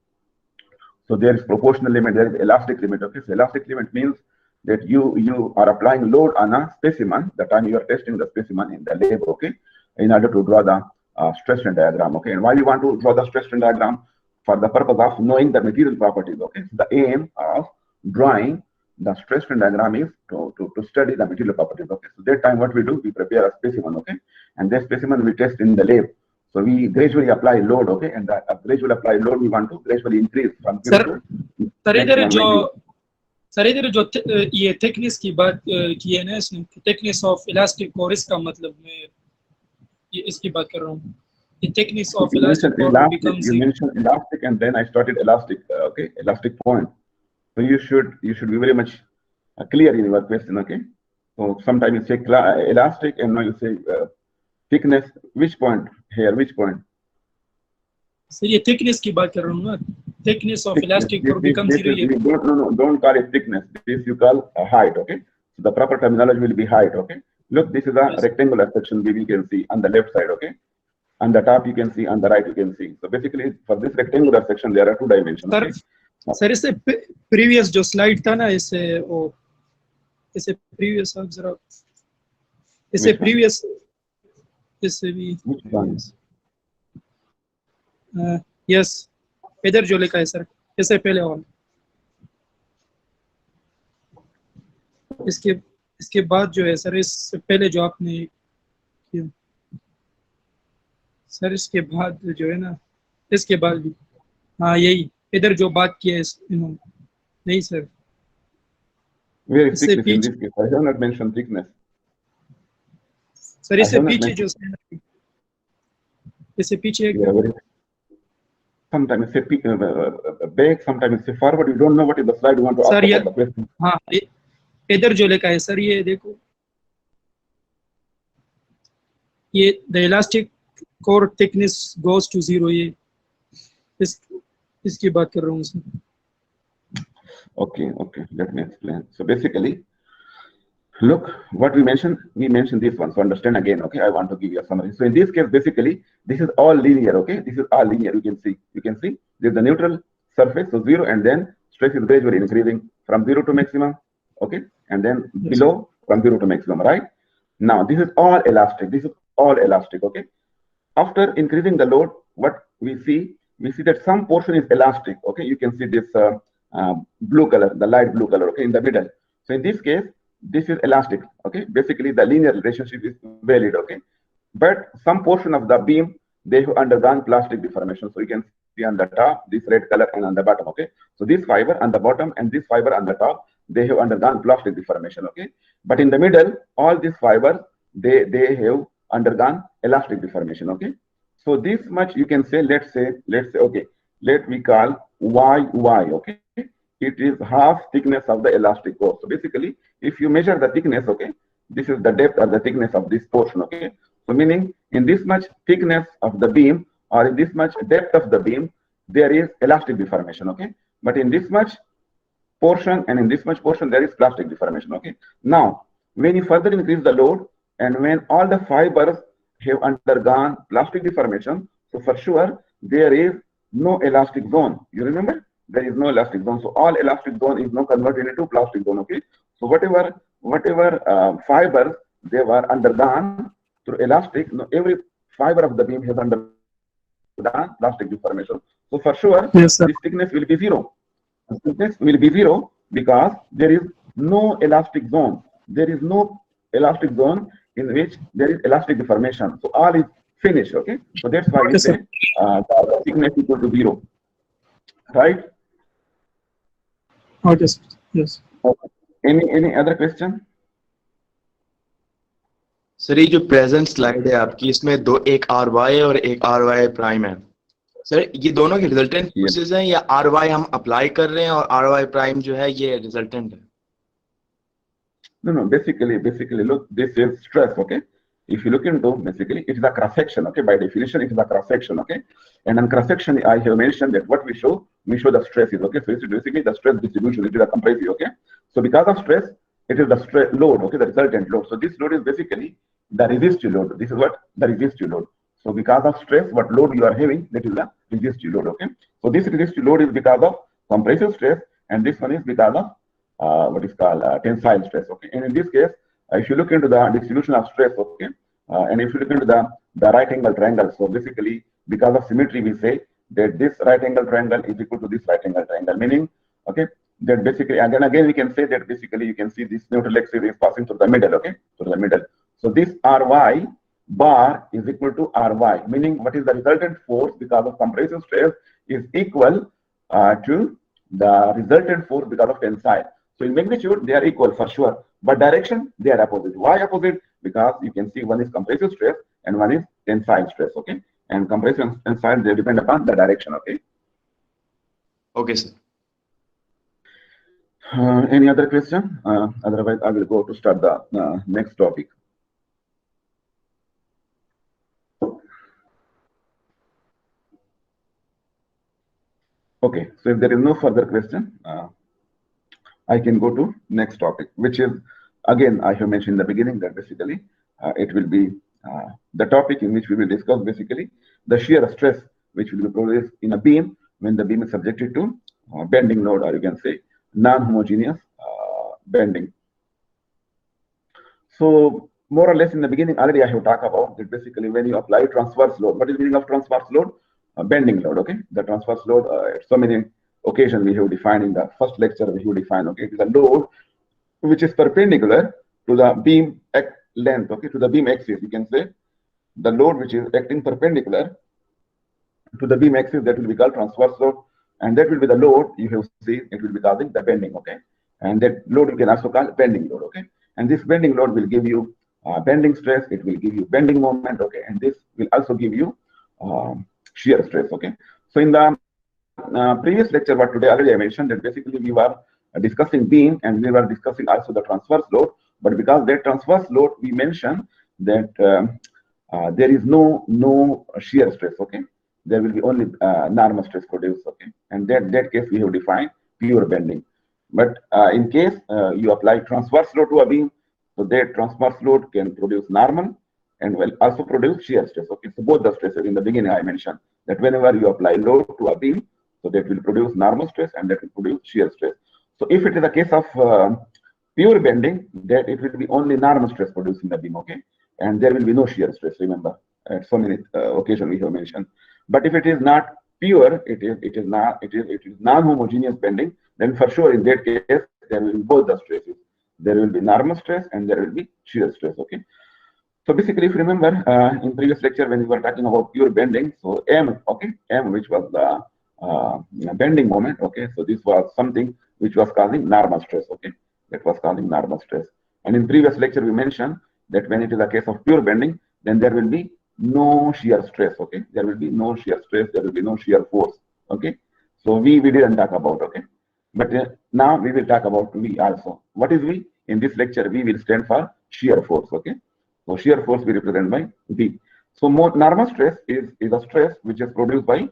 So there is proportional limit, there is elastic limit, okay. So elastic limit means that you are applying load on a specimen the time you are testing the specimen in the lab, okay, in order to draw the stress strain diagram, okay. And why you want to draw the stress strain diagram? For the purpose of knowing the material properties, okay. So the aim of drawing the stress strain diagram is to study the material properties, okay. So that time what we do, we prepare a specimen, okay, and that specimen we test in the lab. So we gradually apply load, okay, and the gradually apply load we want to gradually increase from 0 to sir इधर जो ये thickness की बात की है ना इसने, thickness of elastic core, इसका मतलब मैं ये इसकी बात कर रहा हूँ. The thickness of elastic core becomes you mentioned elastic and then I started elastic, okay, elastic point. So you should be very much clear in your question, okay. So sometimes you say elastic and now you say thickness. Which point here? Which point? Sir ये thickness की बात कर रहा हूँ ना. Thickness of elastic core becomes 0. Don't call it thickness. This you call a height, okay. So the proper terminology will be height, okay. Look, this is a rectangular section we can see on the left side, okay. On the top you can see, on the right you can see. So basically for this rectangular section there are two dimensions. Sir, okay? Sir, इससे previous जो slide था ना, इससे previous आप जरा इससे previous इससे भी yes, इधर जो लिखा है सर, इससे पहले और इसके बाद जो है सर, इससे पहले जो आपने किया सर, इसके बाद जो है ना, इसके बाद भी हाँ यही इधर जो बात की है इन्होंने, नहीं सर. इससे पीछे I have not mentioned thickness. Sir इससे पीछे जो इससे पीछे sometimes say back, sometimes say forward. You don't know what is the slide you want to ask about the question. हाँ इधर जो लिखा है सर, ये देखो, ये the elastic core thickness goes to 0. ये इसकी बात कर रहा हूँ sir. Okay, let me explain. So basically, look what we mentioned this one. So understand again, okay. I want to give you a summary. So in this case, basically this is all linear, okay. This is all linear. You can see there's the neutral surface, so 0, and then stress is gradually increasing from 0 to maximum, okay, and then below from 0 to maximum, right? Now this is all elastic, okay. After increasing the load, what we see that some portion is elastic, okay. You can see this blue color, the light blue color, okay, in the middle. So in this case, this is elastic, okay. Basically the linear relationship is valid, okay. But some portion of the beam, they have undergone plastic deformation. So you can see on the top this red color and on the bottom, okay. So this fiber on the bottom and this fiber on the top, they have undergone plastic deformation, okay. But in the middle, all these fibers, they have undergone elastic deformation, okay. So this much you can say, let's say okay, let me call y, okay. It is half thickness of the elastic core. So basically if you measure the thickness, okay, this is the depth or the thickness of this portion, okay. So meaning in this much thickness of the beam or in this much depth of the beam, there is elastic deformation, okay. But in this much portion and in this much portion, there is plastic deformation, okay. Now when you further increase the load and when all the fibers have undergone plastic deformation, so for sure there is no elastic zone. You remember, there is no elastic zone. So all elastic zone is now converted into plastic zone, okay. So whatever fibers they were undergone through elastic, every fiber of the beam has undergone plastic deformation. So for sure, yes, this thickness will be 0. The thickness will be 0 because there is no elastic zone. There is no elastic zone in which there is elastic deformation. So all is finished, okay. So that's why we say the thickness equal to 0, right? Okay. Yes. Okay. Any other question? Sir ये जो present slide है आपकी, इसमें दो, एक ry है और एक ry प्राइम है. सर ये दोनों के रिजल्टेंट फोर्सेस हैं या ry हम अप्लाई कर रहे हैं और ry प्राइम जो है ये रिजल्टेंट है? No, basically look, this is stress, okay. if you look into, basically it is a cross section, okay? By definition it is a cross section, okay? And on cross section I have mentioned that what we show the stresses, okay? So it's basically the stress distribution, it is a compressive, okay? So because of stress, it is the stress load, okay, the resultant load. So this load is basically the resistive load. This is what the resistive load. So because of stress, what load you are having, that is the resistive load, okay? So this resistive load is because of compressive stress, and this one is because of what is called tensile stress, okay? And in this case, if you look into the distribution of stress, okay, and if you look into the right angle triangle, so basically because of symmetry, we say that this right angle triangle is equal to this right angle triangle, meaning, okay, that basically, and then again we can say that basically you can see this neutral axis is passing through the middle, okay, through the middle. So this Ry bar is equal to Ry, meaning what is the resultant force because of compressive stress is equal to the resultant force because of tensile. So in magnitude they are equal for sure, but direction they are opposite. Why opposite? Because you can see one is compressive stress and one is tensile stress, okay? And compressive and tensile, they depend upon the direction, okay? Okay, sir. Any other question? Otherwise, I will go to start the next topic. Okay, so if there is no further question, I can go to next topic, which is, again, I have mentioned in the beginning that basically it will be the topic in which we will discuss basically the shear stress which will be produced in a beam when the beam is subjected to bending load, or you can say non-homogeneous bending. So more or less in the beginning already I have talked about that basically when you apply transverse load. What is the meaning of transverse load? Bending load, okay? The transverse load, so many occasions we have defined in the first lecture, we have defined, okay? It is a load which is perpendicular to the beam length, okay? To the beam axis, you can say the load which is acting perpendicular to the beam axis, that will be called transverse load, and that will be the load you have seen, it will be causing the bending, okay? And that load you can also call bending load, okay? And this bending load will give you bending stress, it will give you bending moment, okay? And this will also give you shear stress, okay? So in the previous lecture, what today already I mentioned that basically we were discussing beam and we were discussing also the transverse load, but because that transverse load we mentioned that there is no shear stress, okay? There will be only normal stress produced, okay? And that case we have defined pure bending. But in case you apply transverse load to a beam, so that transverse load can produce normal and will also produce shear stress, okay? So both the stresses in the beginning I mentioned that whenever you apply load to a beam, so that will produce normal stress and that will produce shear stress. So if it is a case of pure bending, that it will be only normal stress produced in the beam, okay? And there will be no shear stress, remember, at so many occasions we have mentioned. But if it is not pure, it is non-homogeneous bending, then for sure in that case there will be both the stresses. There will be normal stress and there will be shear stress, okay? So basically, if you remember in previous lecture when we were talking about pure bending, so M, okay, M, which was the bending moment, okay, so this was something which was causing normal stress, okay, that was causing normal stress. And in previous lecture we mentioned that when it is a case of pure bending, then there will be no shear stress, okay, there will be no shear stress, there will be no shear force, okay. So we didn't talk about, okay, but now we will talk about V also. What is V? In this lecture V will stand for shear force, okay. So shear force we represent by V. So normal stress is a stress which is produced by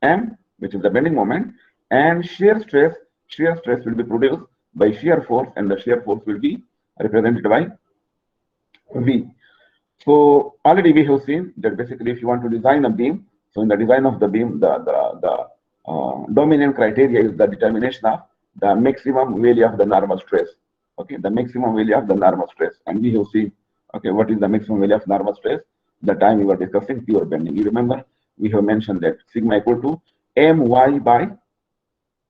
M, which is the bending moment, and shear stress will be produced by shear force, and the shear force will be represented by V. So already we have seen that basically if you want to design a beam, so in the design of the beam, the dominant criteria is the determination of the maximum value of the normal stress, okay, the maximum value of the normal stress. And we have seen, okay, what is the maximum value of normal stress? The time we were discussing pure bending. You remember we have mentioned that sigma equal to my by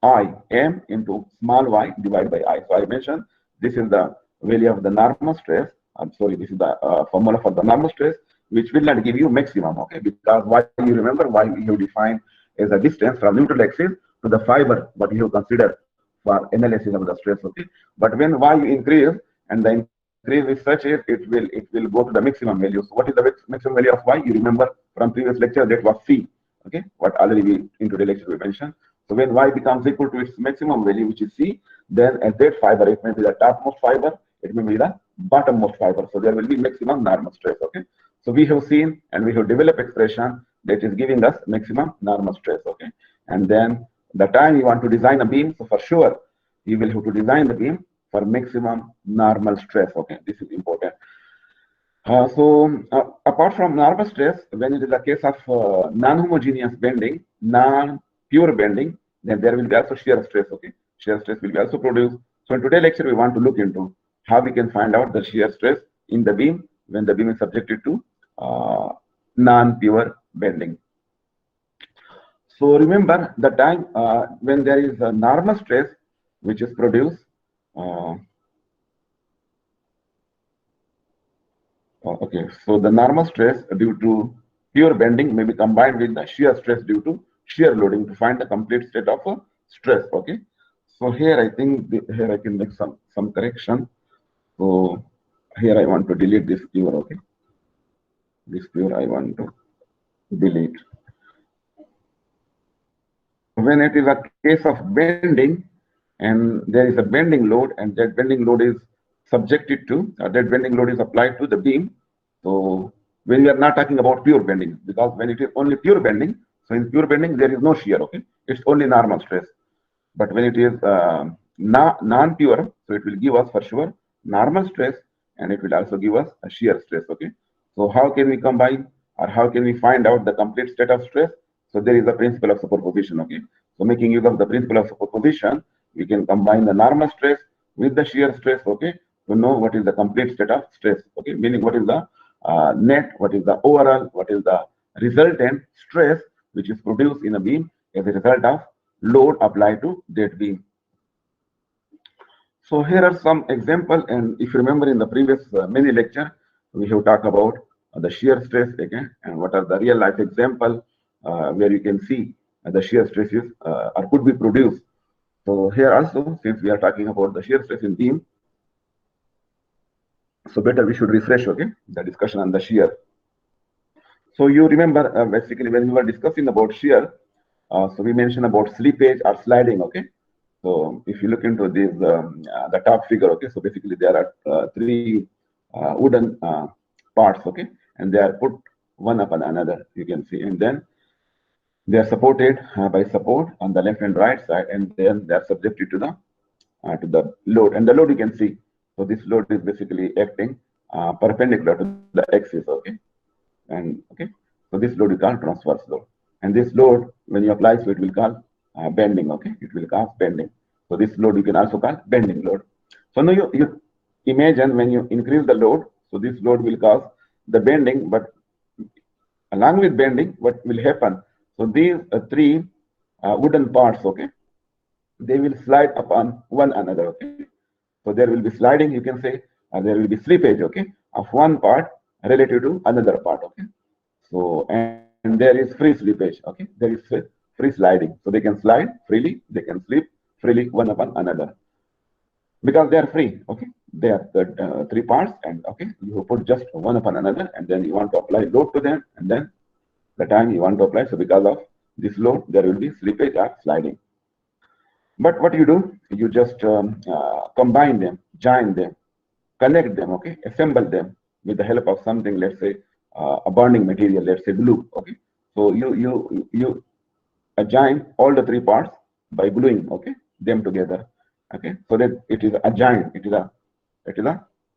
I, m into small y divided by I. So I mentioned this is the value of the normal stress. I'm sorry, this is the formula for the normal stress, which will not give you maximum, okay? Because why, you remember why we have defined as a distance from neutral axis to the fiber, what you have considered for analysis of the stress, okay? But when y you increase and the increase is such it will go to the maximum value. So what is the maximum value of y? You remember from previous lecture that was c, okay? What already we in today's lecture we mentioned. So when y becomes equal to its maximum value, which is c, then at that fiber, it may be the topmost fiber, it may be the bottommost fiber. So there will be maximum normal stress. Okay. So we have seen and we have developed expression that is giving us maximum normal stress. Okay. And then the time you want to design a beam, so for sure you will have to design the beam for maximum normal stress. Okay. This is important. Apart from normal stress, when it is a case of non-homogeneous bending, non-pure bending, then there will be also shear stress. Okay, shear stress will be also produced. So in today's lecture, we want to look into how we can find out the shear stress in the beam when the beam is subjected to non-pure bending. So remember the time when there is a normal stress which is produced. Okay, so the normal stress due to pure bending may be combined with the shear stress due to shear loading to find the complete state of stress. Okay, so here I think here I can make some correction. So here I want to delete this pure. Okay, this pure I want to delete. When it is a case of bending and there is a bending load and that bending load is subjected to that bending load is applied to the beam. So when we are not talking about pure bending, because when it is only pure bending, so in pure bending there is no shear. Okay, it's only normal stress. But when it is non-pure, so it will give us for sure normal stress and it will also give us a shear stress. Okay, so how can we combine or how can we find out the complete state of stress? So there is a principle of superposition. Okay, so making use of the principle of superposition, we can combine the normal stress with the shear stress. Okay, to know what is the complete state of stress. Okay, meaning what is the net, what is the overall, what is the resultant stress which is produced in a beam as a result of load applied to that beam. So here are some examples, and if you remember in the previous mini lecture, we have talked about the shear stress again, and what are the real life example where you can see the shear stresses or could be produced. So here also, since we are talking about the shear stress in beam, so better we should refresh, okay, the discussion on the shear. So you remember basically when we were discussing about shear, so we mentioned about slippage or sliding. Okay, so if you look into this the top figure, okay, so basically there are three wooden parts, okay, and they are put one upon another, you can see, and then they are supported by support on the left and right side, and then they are subjected to the load, and the load you can see. So this load is basically acting perpendicular to the axis. Okay, and okay, so this load is called transverse load, and this load when you apply, so it will call bending. Okay, it will cause bending. So this load you can also call bending load. So now you imagine when you increase the load, so this load will cause the bending, but along with bending, what will happen? So these three wooden parts, okay, they will slide upon one another. Okay, so there will be sliding, you can say, and there will be slippage, okay, of one part relative to another part. Okay, so and there is free slippage. Okay, there is free sliding, so they can slide freely, they can slip freely one upon another because they are free. Okay, they are the three parts, and okay, you put just one upon another, and then you want to apply load to them, and then the time you want to apply, so because of this load, there will be slippage or sliding. But what you do, you just combine them, join them, connect them, okay, assemble them with the help of something, let's say a bonding material, let's say glue. Okay, so you join all the three parts by gluing, okay, them together. Okay, so that it is a join, it is a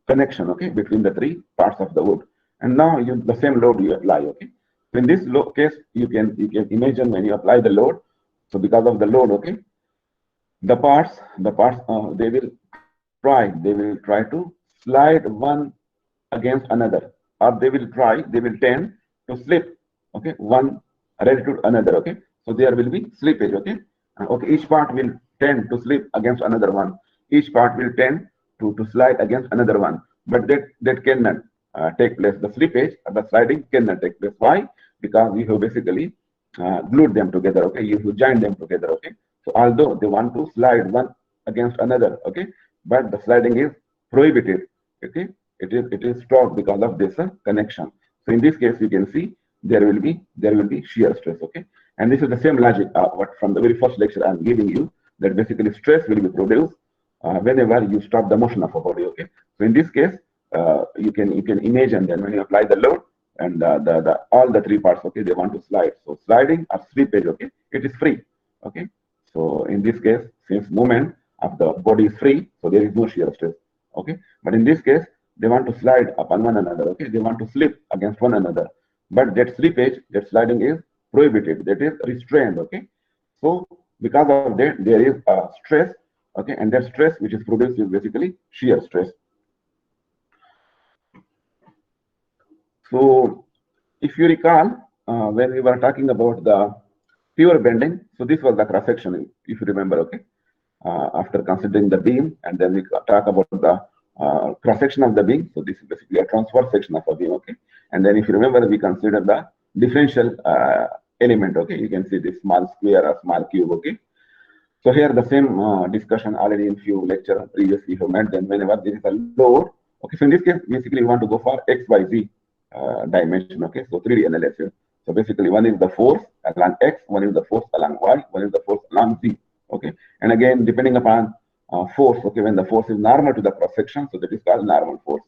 connection, okay, between the three parts of the wood, and now the same load you apply. Okay, so in this case, you can imagine when you apply the load. So because of the load, okay, the parts they will try to slide one against another, or they will tend to slip, okay, one relative to another. Okay, so there will be slippage. Okay, okay, each part will tend to slip against another one, each part will tend to slide against another one, but that cannot take place. The slippage or the sliding cannot take place. Why? Because you have basically glued them together. Okay, you have joined them together. Okay, so although they want to slide one against another, okay, but the sliding is prohibited. Okay, it is stopped because of this connection. So in this case, you can see there will be shear stress. Okay, and this is the same logic what from the very first lecture I'm giving you, that basically stress will be produced whenever you stop the motion of a body. Okay, so in this case, you can imagine that when you apply the load and all the three parts, okay, they want to slide. So sliding or slippage, okay, it is free. Okay, so in this case, since movement of the body is free, so there is no shear stress. Okay, but in this case, they want to slide upon one another. Okay, they want to slip against one another, but that slippage, that sliding is prohibited, that is restrained. Okay, so because of that, there is a stress. Okay, and that stress which is produced is basically shear stress. So if you recall, when we were talking about the pure bending, so this was the cross section, if you remember. Okay, after considering the beam, and then we talk about the cross section of the beam. So this is basically a transverse section of a beam. Okay, and then if you remember, we consider the differential element. Okay, you can see this small square or small cube. Okay, so here the same discussion already in few lectures previously we met. Then whenever there is a load, okay, so in this case basically we want to go for x, y, z dimension. Okay, so 3D analysis. So basically one is the force along x, one is the force along y, one is the force along z. Okay, and again depending upon force. Okay, when the force is normal to the cross section, so that is called normal force.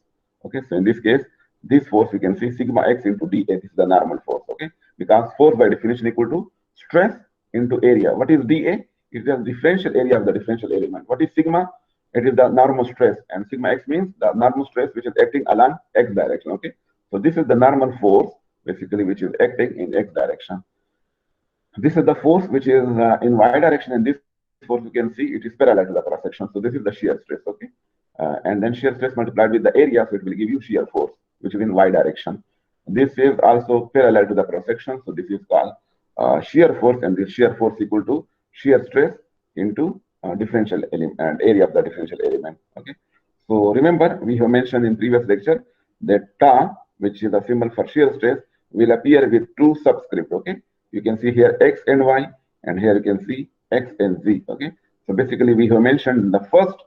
Okay, so in this case, this force we can see sigma x into dA. This is the normal force. Okay, because force by definition equal to stress into area. What is dA? It is the differential area of the differential element. What is sigma? It is the normal stress, and sigma x means the normal stress which is acting along x direction. Okay, so this is the normal force basically which is acting in x direction. This is the force which is in y direction, and this force you can see it is parallel to the cross section. So this is the shear stress. Okay, and then shear stress multiplied with the area, so it will give you shear force which is in y direction. This is also parallel to the cross section, so this is called shear force, and this shear force equal to shear stress into differential element, area of the differential element. Okay, so remember we have mentioned in previous lecture that ta, which is a symbol for shear stress, will appear with two subscript. Okay, you can see here x and y, and here you can see x and z. Okay, so basically we have mentioned the first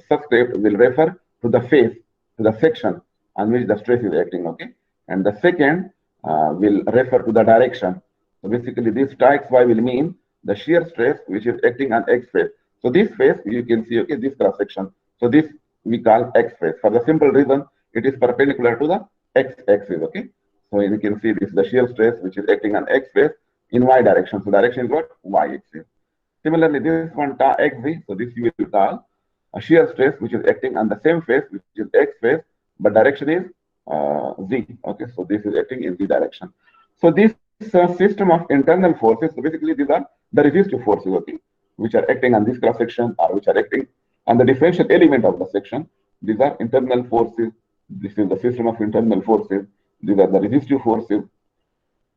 subscript will refer to the face, to the section on which the stress is acting. Okay, and the second will refer to the direction. So basically this ta xy will mean the shear stress which is acting on x face. So this face you can see, okay, this cross section, so this we call x face, for the simple reason it is perpendicular to the x axis. Okay, so you can see this is the shear stress which is acting on x face in y direction. So direction is what? Y axis. Similarly this one ta xz, so this you will call a shear stress which is acting on the same face which is x face, but direction is z. Okay, so this is acting in z direction. So this system of internal forces, so basically these are the resistive forces, okay, which are acting on this cross section or which are acting on the differential element of the section. These are internal forces. This is the system of internal forces. These are the resistive forces.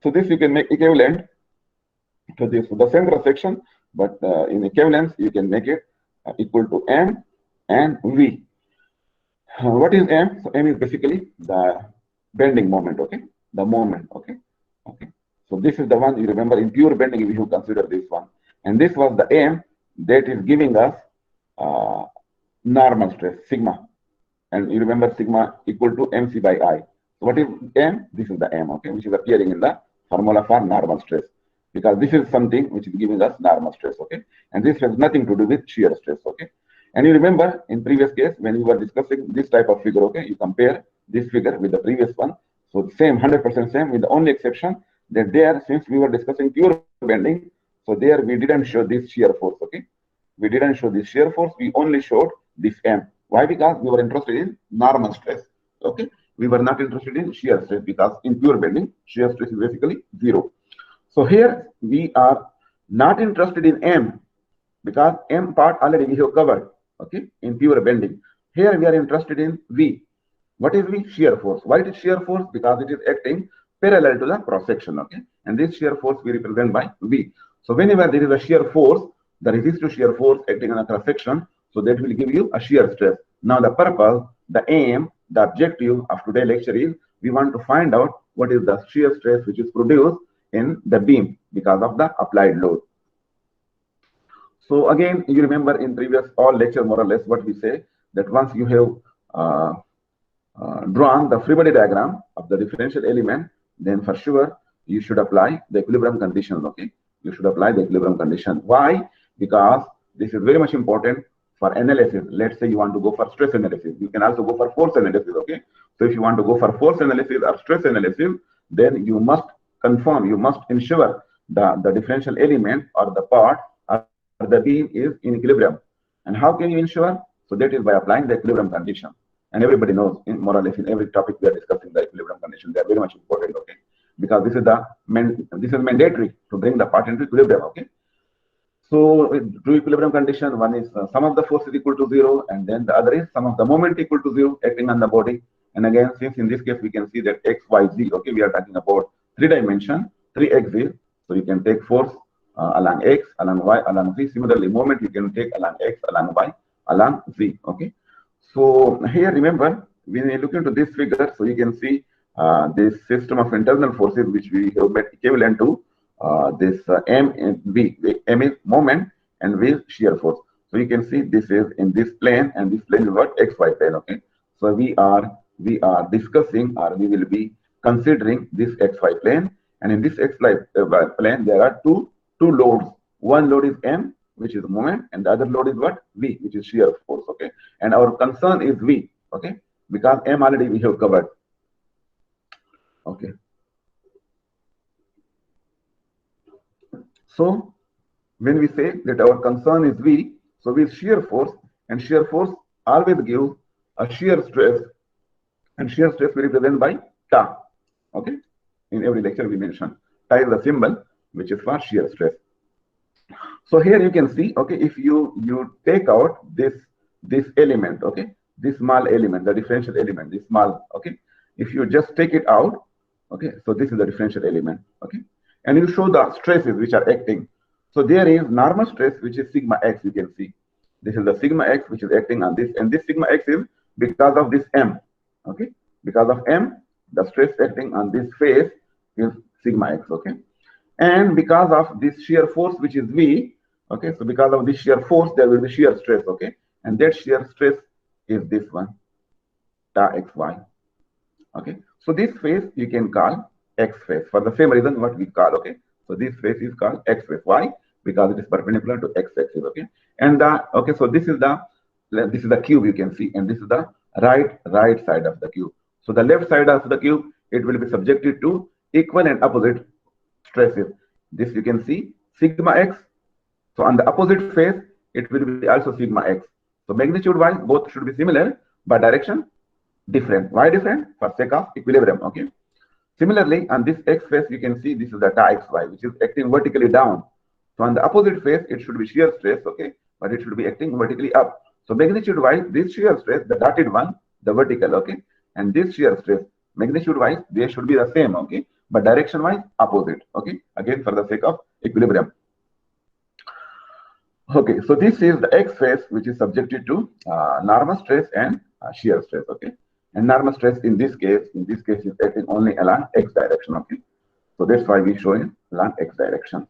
So this you can make equivalent to this, the same cross section, but in equivalence you can make it equal to M and V. What is M? So M is basically the bending moment. Okay, the moment. Okay, okay. So this is the one you remember in pure bending we have considered this one, and this was the M that is giving us normal stress sigma, and you remember sigma equal to MC by I. So what is M? This is the M, okay, which is appearing in the formula for normal stress, because this is something which is giving us normal stress. Okay, and this has nothing to do with shear stress. Okay, and you remember in previous case when we were discussing this type of figure, okay, you compare this figure with the previous one, so same 100% same, with the only exception that there, since we were discussing pure bending, so there we didn't show this shear force. Okay, we didn't show this shear force, we only showed this M. Why? Because we were interested in normal stress. Okay, we were not interested in shear stress, because in pure bending shear stress is basically 0. So here we are not interested in M, because M part already we have covered. Okay, in pure bending. Here we are interested in V. What is V? Shear force. Why it is shear force? Because it is acting parallel to the cross section. Okay, and this shear force we represent by V. So whenever there is a shear force, the resistive shear force acting on a cross section, so that will give you a shear stress. Now the purpose, the aim, the objective of today's lecture is we want to find out what is the shear stress which is produced in the beam because of the applied load. So again, you remember in previous all lecture more or less what we say, that once you have drawn the free body diagram of the differential element, then for sure you should apply the equilibrium condition. Okay, you should apply the equilibrium condition. Why? Because this is very much important for analysis, let's say you want to go for stress analysis, you can also go for force analysis, okay? So if you want to go for force analysis or stress analysis, then you must confirm, you must ensure the differential element or the part or the beam is in equilibrium. And how can you ensure? So that is by applying the equilibrium condition. And everybody knows, more or less in every topic we are discussing the equilibrium condition. They are very much important, okay? Because this is mandatory to bring the part into equilibrium, okay? So to equilibrium condition, one is sum of the force is equal to 0, and then the other is sum of the moment equal to 0 acting on the body. And again, since in this case we can see that x, y, z, okay, we are talking about 3 dimension, 3x, so you can take force along x, along y, along z. Similarly, moment you can take along x, along y, along z, okay? So here, remember, when you look into this figure, so you can see this system of internal forces which we have made equivalent to this M and V. M is moment and V is shear force. So you can see this is in this plane, and this plane is what? XY plane, okay? So we are discussing, or we will be considering this XY plane, and in this XY plane there are two loads. One load is M, which is moment, and the other load is what? V, which is shear force, okay? And our concern is V, okay? Because M already we have covered, okay? So when we say that our concern is V, so with shear force, and shear force always gives a shear stress, and shear stress will be represented by ta, okay? In every lecture we mention ta is the symbol which is for shear stress. So here you can see, okay, if you take out this element, okay, this small element, the differential element, this small, okay, if you just take it out, okay, so this is the differential element, okay, and you show the stresses which are acting. So there is normal stress which is sigma x, you can see. This is the sigma x which is acting on this, and this sigma x is because of this M, okay, because of M, the stress acting on this face is sigma x, okay, and because of this shear force which is V, okay, so because of this shear force there will be shear stress, okay, and that shear stress is this one, ta xy, okay. So this face you can call x face for the same reason what we call, okay, so this face is called x face. Why? Because it is perpendicular to x axis, okay, and okay, so this is the cube you can see, and this is the right side of the cube. So the left side of the cube, it will be subjected to equal and opposite stresses. This you can see sigma x. So on the opposite face, it will be also sigma x. So magnitude wise, both should be similar, but direction different. Why different? For sake of equilibrium, okay. Similarly, on this x face, you can see this is the ta xy, which is acting vertically down. So on the opposite face, it should be shear stress, okay, but it should be acting vertically up. So magnitude wise, this shear stress, the dotted one, the vertical, okay, and this shear stress, magnitude wise, they should be the same, okay, but direction wise, opposite, okay, again for the sake of equilibrium. Okay, so this is the x face which is subjected to normal stress and shear stress, okay, and normal stress in this case is acting only along x direction, okay, so that's why we show it along x direction.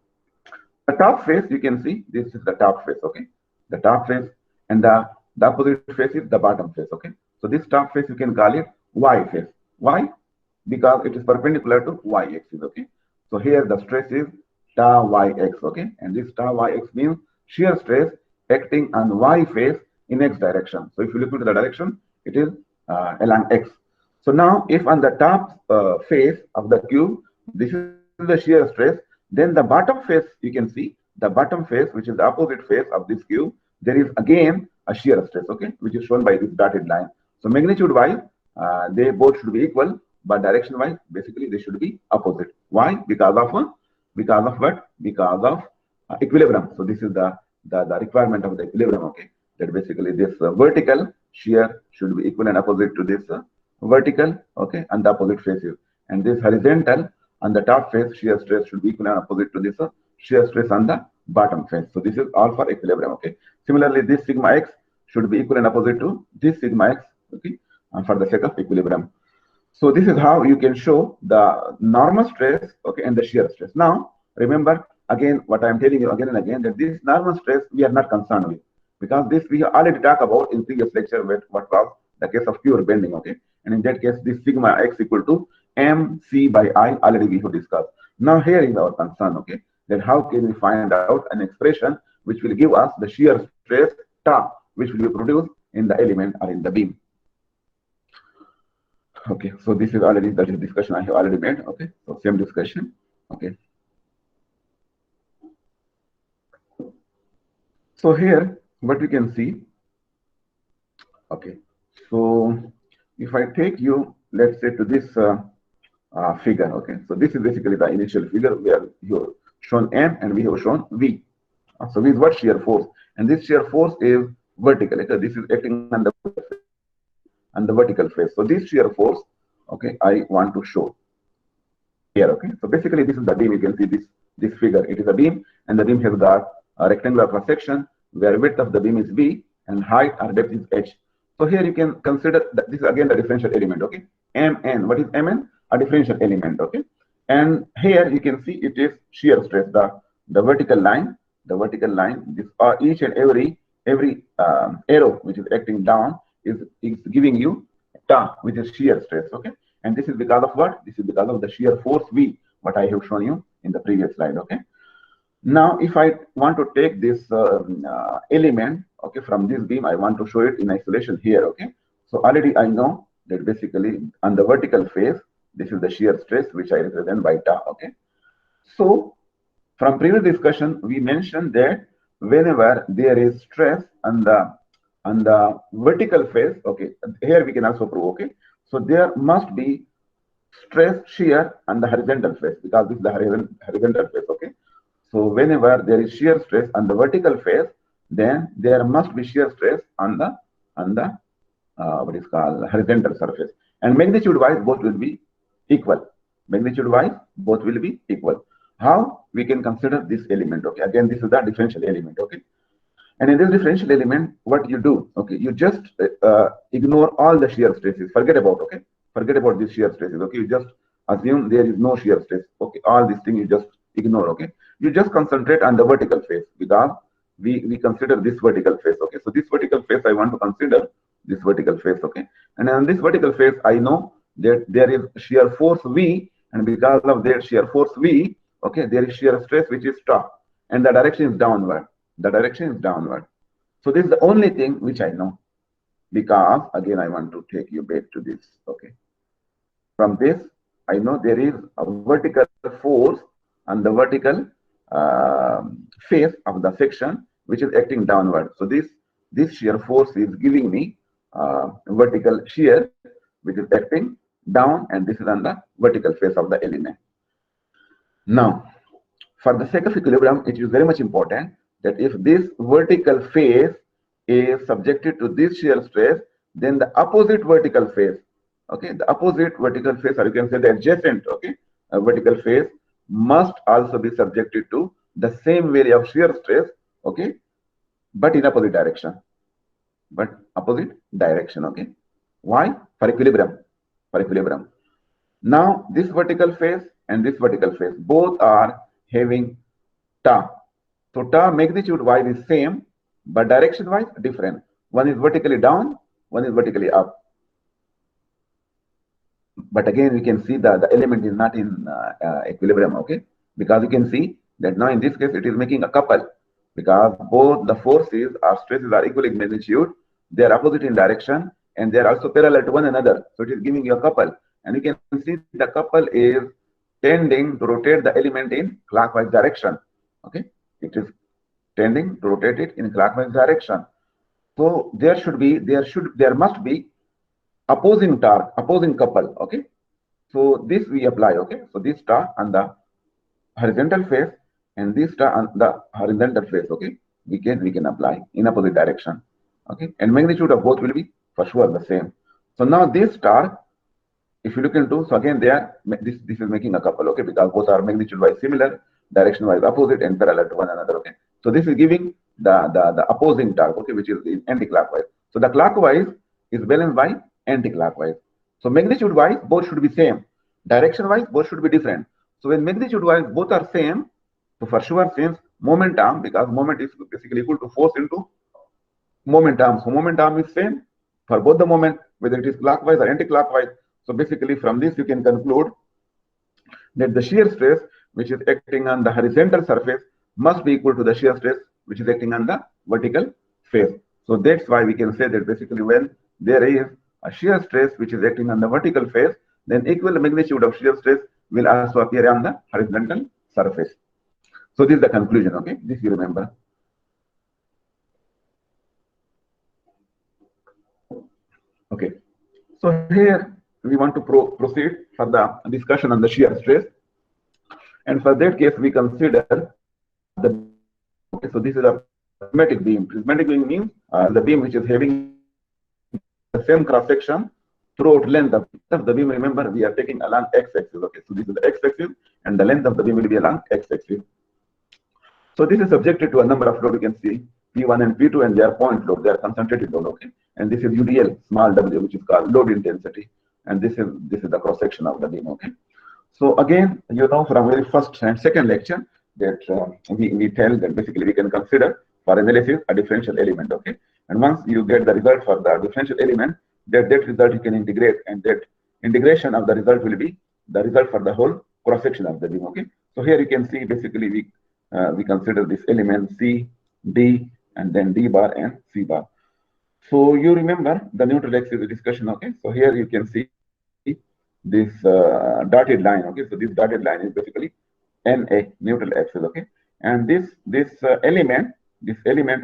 The top face, you can see this is the top face, okay, the top face, and the opposite face is the bottom face, okay. So this top face you can call it y face. Why? Because it is perpendicular to y axis, okay. So here the stress is ta yx, okay, and this ta yx means shear stress acting on y face in x direction. So if you look into the direction, it is along x. So now if on the top face of the cube, this is the shear stress, then the bottom face, you can see the bottom face, which is the opposite face of this cube, there is again a shear stress, okay, which is shown by this dotted line. So magnitude wise, they both should be equal, but direction wise, basically they should be opposite. Why? Because of what? Because of equilibrium. So this is the requirement of the equilibrium, okay, that basically this vertical shear should be equal and opposite to this vertical, okay, and the opposite faces, and this horizontal on the top face shear stress should be equal and opposite to this shear stress on the bottom face. So this is all for equilibrium, okay. Similarly, this sigma x should be equal and opposite to this sigma x, okay, for the sake of equilibrium. So this is how you can show the normal stress, okay, and the shear stress. Now remember again what I am telling you again and again, that this normal stress we are not concerned with, because this we already talked about in previous lecture with what was the case of pure bending, okay, and in that case this sigma x equal to mc by I already we have discussed. Now here is our concern, okay, that how can we find out an expression which will give us the shear stress ta, which will be produced in the element or in the beam. Okay, so this is already the discussion I have already made. Okay, so same discussion. Okay, so here what we can see. Okay, so if I take you, let's say, to this figure. Okay, so this is basically the initial figure where you have shown M and we have shown V. So with what shear force, and this shear force is vertical. Okay? This is acting on the vertical face. So this shear force, okay, I want to show here. Okay, so basically this is the beam. You can see this figure. It is a beam, and the beam has got a rectangular cross section where width of the beam is V and height or depth is H. So here you can consider that this is again the differential element. Okay, Mn. What is Mn? A differential element. Okay, and here you can see it is shear stress. The vertical line. The vertical line. This each and every arrow which is acting down is giving you ta, which is shear stress. Okay, and this is because of what? This is because of the shear force V, what I have shown you in the previous slide. Okay. Now, if I want to take this element, okay, from this beam, I want to show it in isolation here. Okay, so already I know that basically on the vertical face, this is the shear stress which I represent by ta. Okay, so from previous discussion, we mentioned that whenever there is stress on the vertical face, okay, here we can also prove. Okay, so there must be stress shear on the horizontal face because this is the horizontal face. Okay. So whenever there is shear stress on the vertical face, then there must be shear stress on the what is called horizontal surface. And magnitude-wise, both will be equal. Magnitude-wise, both will be equal. How we can consider this element? Okay, again, this is the differential element. Okay, and in this differential element, what you do? Okay, you just ignore all the shear stresses. Forget about. Okay, forget about these shear stresses. Okay, you just assume there is no shear stress. Okay, all these things you just ignore. Okay, you just concentrate on the vertical face because we consider this vertical face. Okay, so this vertical face I want to consider this vertical face. Okay, and on this vertical face I know that there is shear force V, and because of that shear force V, okay, there is shear stress which is ta, and the direction is downward. The direction is downward. So this is the only thing which I know, because again I want to take you back to this. Okay, from this I know there is a vertical force on the vertical face of the section which is acting downward. So this shear force is giving me vertical shear which is acting down, and this is on the vertical face of the element. Now, for the sake of equilibrium, it is very much important that if this vertical face is subjected to this shear stress, then the opposite vertical face, okay, the opposite vertical face, or you can say the adjacent, okay, vertical face must also be subjected to the same value of shear stress, okay, but in opposite direction. But opposite direction, okay. Why? For equilibrium. For equilibrium. Now, this vertical face and this vertical face both are having ta. So ta magnitude-wise is same, but direction-wise different. One is vertically down, one is vertically up. But again, we can see that the element is not in equilibrium, okay? Because you can see that now in this case, it is making a couple, because both the forces or stresses are equal in magnitude, they are opposite in direction, and they are also parallel to one another. So it is giving you a couple. And you can see the couple is tending to rotate the element in clockwise direction, okay? It is tending to rotate it in clockwise direction. So there must be opposing torque, opposing couple, okay? So this we apply, okay? So this torque on the horizontal face and this torque on the horizontal face, okay? We can apply in opposite direction, okay? And magnitude of both will be for sure the same. So now this torque, if you look into, so again this is making a couple, okay? Because both are magnitude-wise similar, direction-wise opposite, and parallel to one another, okay? So this is giving the opposing torque, okay, which is in anti-clockwise. So the clockwise is balanced by anti-clockwise. So magnitude-wise, both should be same. Direction-wise, both should be different. So when magnitude-wise both are same, so for sure, since momentum, because moment is basically equal to force into momentum. So momentum is same for both the moment, whether it is clockwise or anti-clockwise. So basically from this you can conclude that the shear stress which is acting on the horizontal surface must be equal to the shear stress which is acting on the vertical face. So that's why we can say that basically when there is a shear stress which is acting on the vertical face, then equal magnitude of shear stress will also appear on the horizontal surface. So this is the conclusion, okay? This you remember. Okay. So here we want to proceed for the discussion on the shear stress. And for that case, we consider the, okay, so this is a prismatic beam. Prismatic beam means the beam which is having the same cross section throughout length of the beam. Remember, we are taking along x-axis. Okay, so this is the x-axis, and the length of the beam will be along x-axis. So this is subjected to a number of load. You can see P1 and P2, and they are point load. They are concentrated load. Okay, and this is UDL, small w, which is called load intensity, and this is the cross section of the beam. Okay. So again, you know, from very first and second lecture that we tell that basically we can consider for analysis a differential element. Okay, and once you get the result for the differential element, that result you can integrate, and that integration of the result will be the result for the whole cross section of the beam. Okay, so here you can see basically we consider this element C, D, and then D bar and C bar. So you remember the neutral axis discussion. Okay, so here you can see this dotted line. Okay, so this dotted line is basically NA, neutral axis. Okay, and this element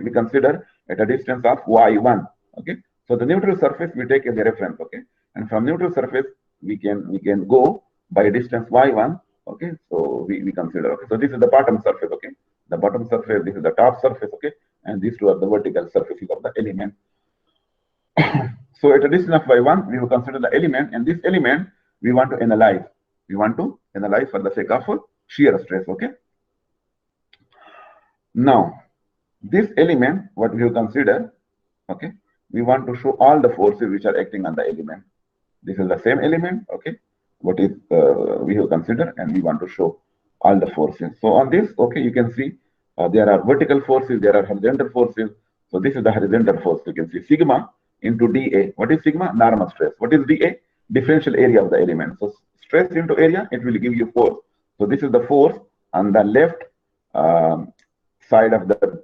we consider at a distance of y1. Okay, so the neutral surface we take as a reference. Okay, and from neutral surface we can go by a distance y1. Okay, so we consider. Okay, so this is the bottom surface. Okay, the bottom surface, this is the top surface. Okay, and these two are the vertical surfaces of the element. So at a distance of y1 we will consider the element, and this element we want to analyze. We want to analyze for the sake of shear stress. Okay. Now, this element, what we will consider, okay, we want to show all the forces which are acting on the element. This is the same element. Okay, what is we will consider, and we want to show all the forces. So on this, okay, you can see there are vertical forces, there are horizontal forces. So this is the horizontal force. You can see sigma into dA. What is sigma? Normal stress. What is dA? Differential area of the element. So stress into area, it will give you force. So this is the force on the left side of the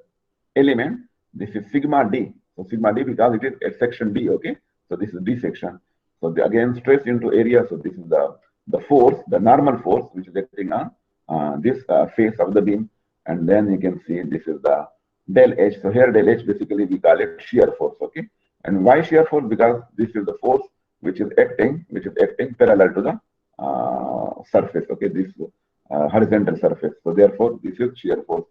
element. This is sigma D. So sigma D because it is at section D. Okay, so this is D section. So again, stress into area. So this is the force, the normal force which is acting on this face of the beam. And then you can see this is the del H. So here del H basically we call it shear force. Okay, and why shear force? Because this is the force which is acting parallel to the surface. Okay, this horizontal surface. So therefore, this is shear force.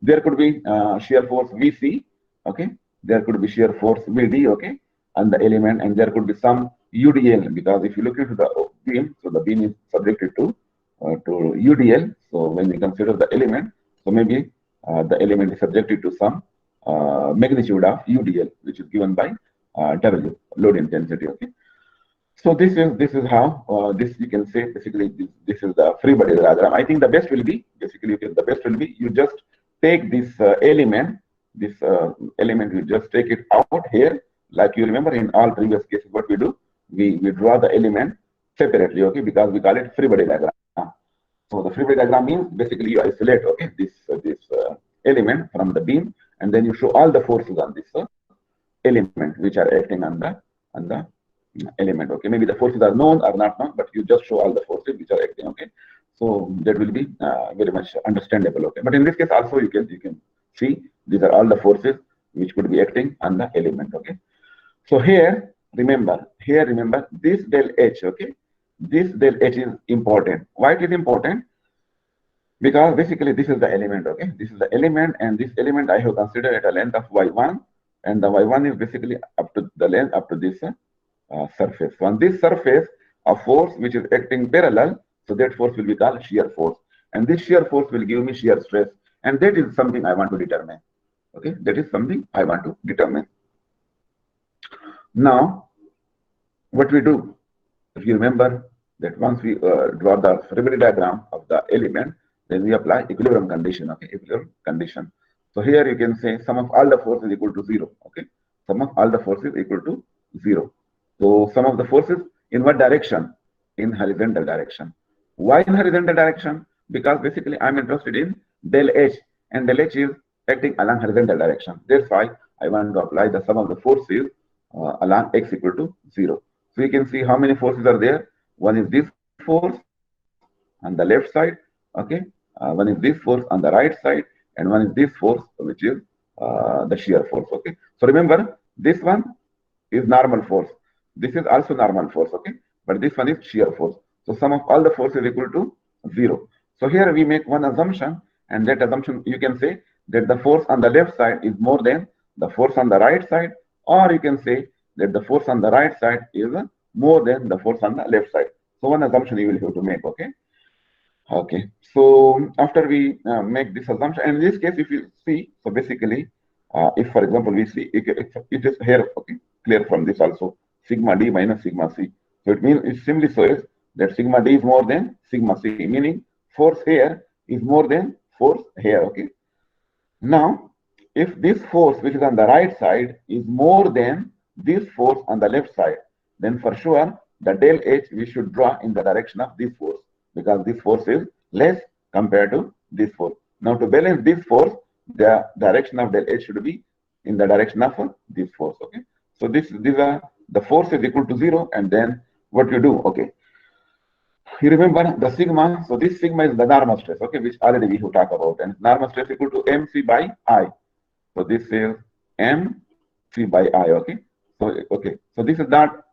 There could be shear force VC. Okay, there could be shear force VD. Okay, on the element, and there could be some UDL, because if you look into the beam, so the beam is subjected to UDL. So when we consider the element, so maybe the element is subjected to some magnitude of UDL, which is given by W, load intensity. Okay. So this is how this you can say basically this is the free body diagram. I think the best will be basically you just take this element you just take it out here, like you remember in all previous cases what we do, we draw the element separately. Okay, because we call it free body diagram. So the free body diagram means basically you isolate, okay, this element from the beam, and then you show all the forces on this element which are acting on the element. Okay, maybe the forces are known or not known, but you just show all the forces which are acting. Okay, so that will be very much understandable. Okay, but in this case also you can see these are all the forces which could be acting on the element. Okay, so here remember this del H. Okay, this del H is important. Why it is important? Because basically this is the element. Okay, this is the element, and this element I have considered at a length of y1, and the y1 is basically up to the length up to this surface. So on this surface, a force which is acting parallel, so that force will be called shear force, and this shear force will give me shear stress, and that is something I want to determine. Okay, that is something I want to determine. Now, what we do, if you remember that once we draw the free body diagram of the element, then we apply equilibrium condition. Okay, equilibrium condition. So here you can say sum of all the forces equal to 0. Okay, sum of all the forces equal to 0. So sum of the forces in what direction? In horizontal direction. Why in horizontal direction? Because basically I'm interested in del H, and del H is acting along horizontal direction. That's why I want to apply the sum of the forces along x equal to 0. So you can see how many forces are there. One is this force on the left side, okay. One is this force on the right side, and one is this force, which is the shear force, okay. So remember, this one is normal force. This is also normal force, okay. But this one is shear force. So sum of all the forces is equal to 0. So here we make one assumption, and that assumption you can say that the force on the left side is more than the force on the right side, or you can say that the force on the right side is more than the force on the left side. So one assumption you will have to make, okay. Okay, so after we make this assumption, and in this case, if you see, so basically, if for example we see it is here, okay, clear from this also, sigma d minus sigma c. So it means it simply says that sigma d is more than sigma c, meaning force here is more than force here, okay. Now, if this force which is on the right side is more than this force on the left side, then for sure the del H we should draw in the direction of this force, because this force is less compared to this force. Now to balance this force, the direction of del H should be in the direction of this force, okay. So these are the force is equal to 0, and then what you do, okay. You remember the sigma, so this sigma is the normal stress, okay, which already we have talked about, and normal stress equal to mc by I. So this is mc by I, okay. So okay, so this is not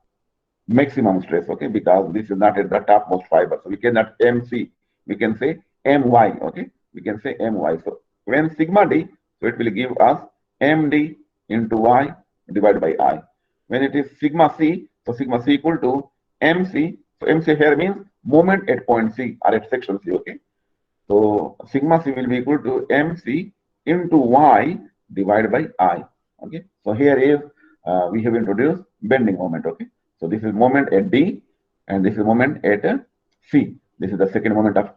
maximum stress, okay, because this is not at the topmost fiber. So we cannot mc, we can say my, okay, we can say my. So when sigma d, so it will give us md into y divided by I. When it is sigma c, so sigma c equal to mc. So mc here means moment at point C or at section C, okay. So sigma c will be equal to mc into y divided by I, okay. So here is we have introduced bending moment, okay. So this is moment at D, and this is moment at C. This is the second moment of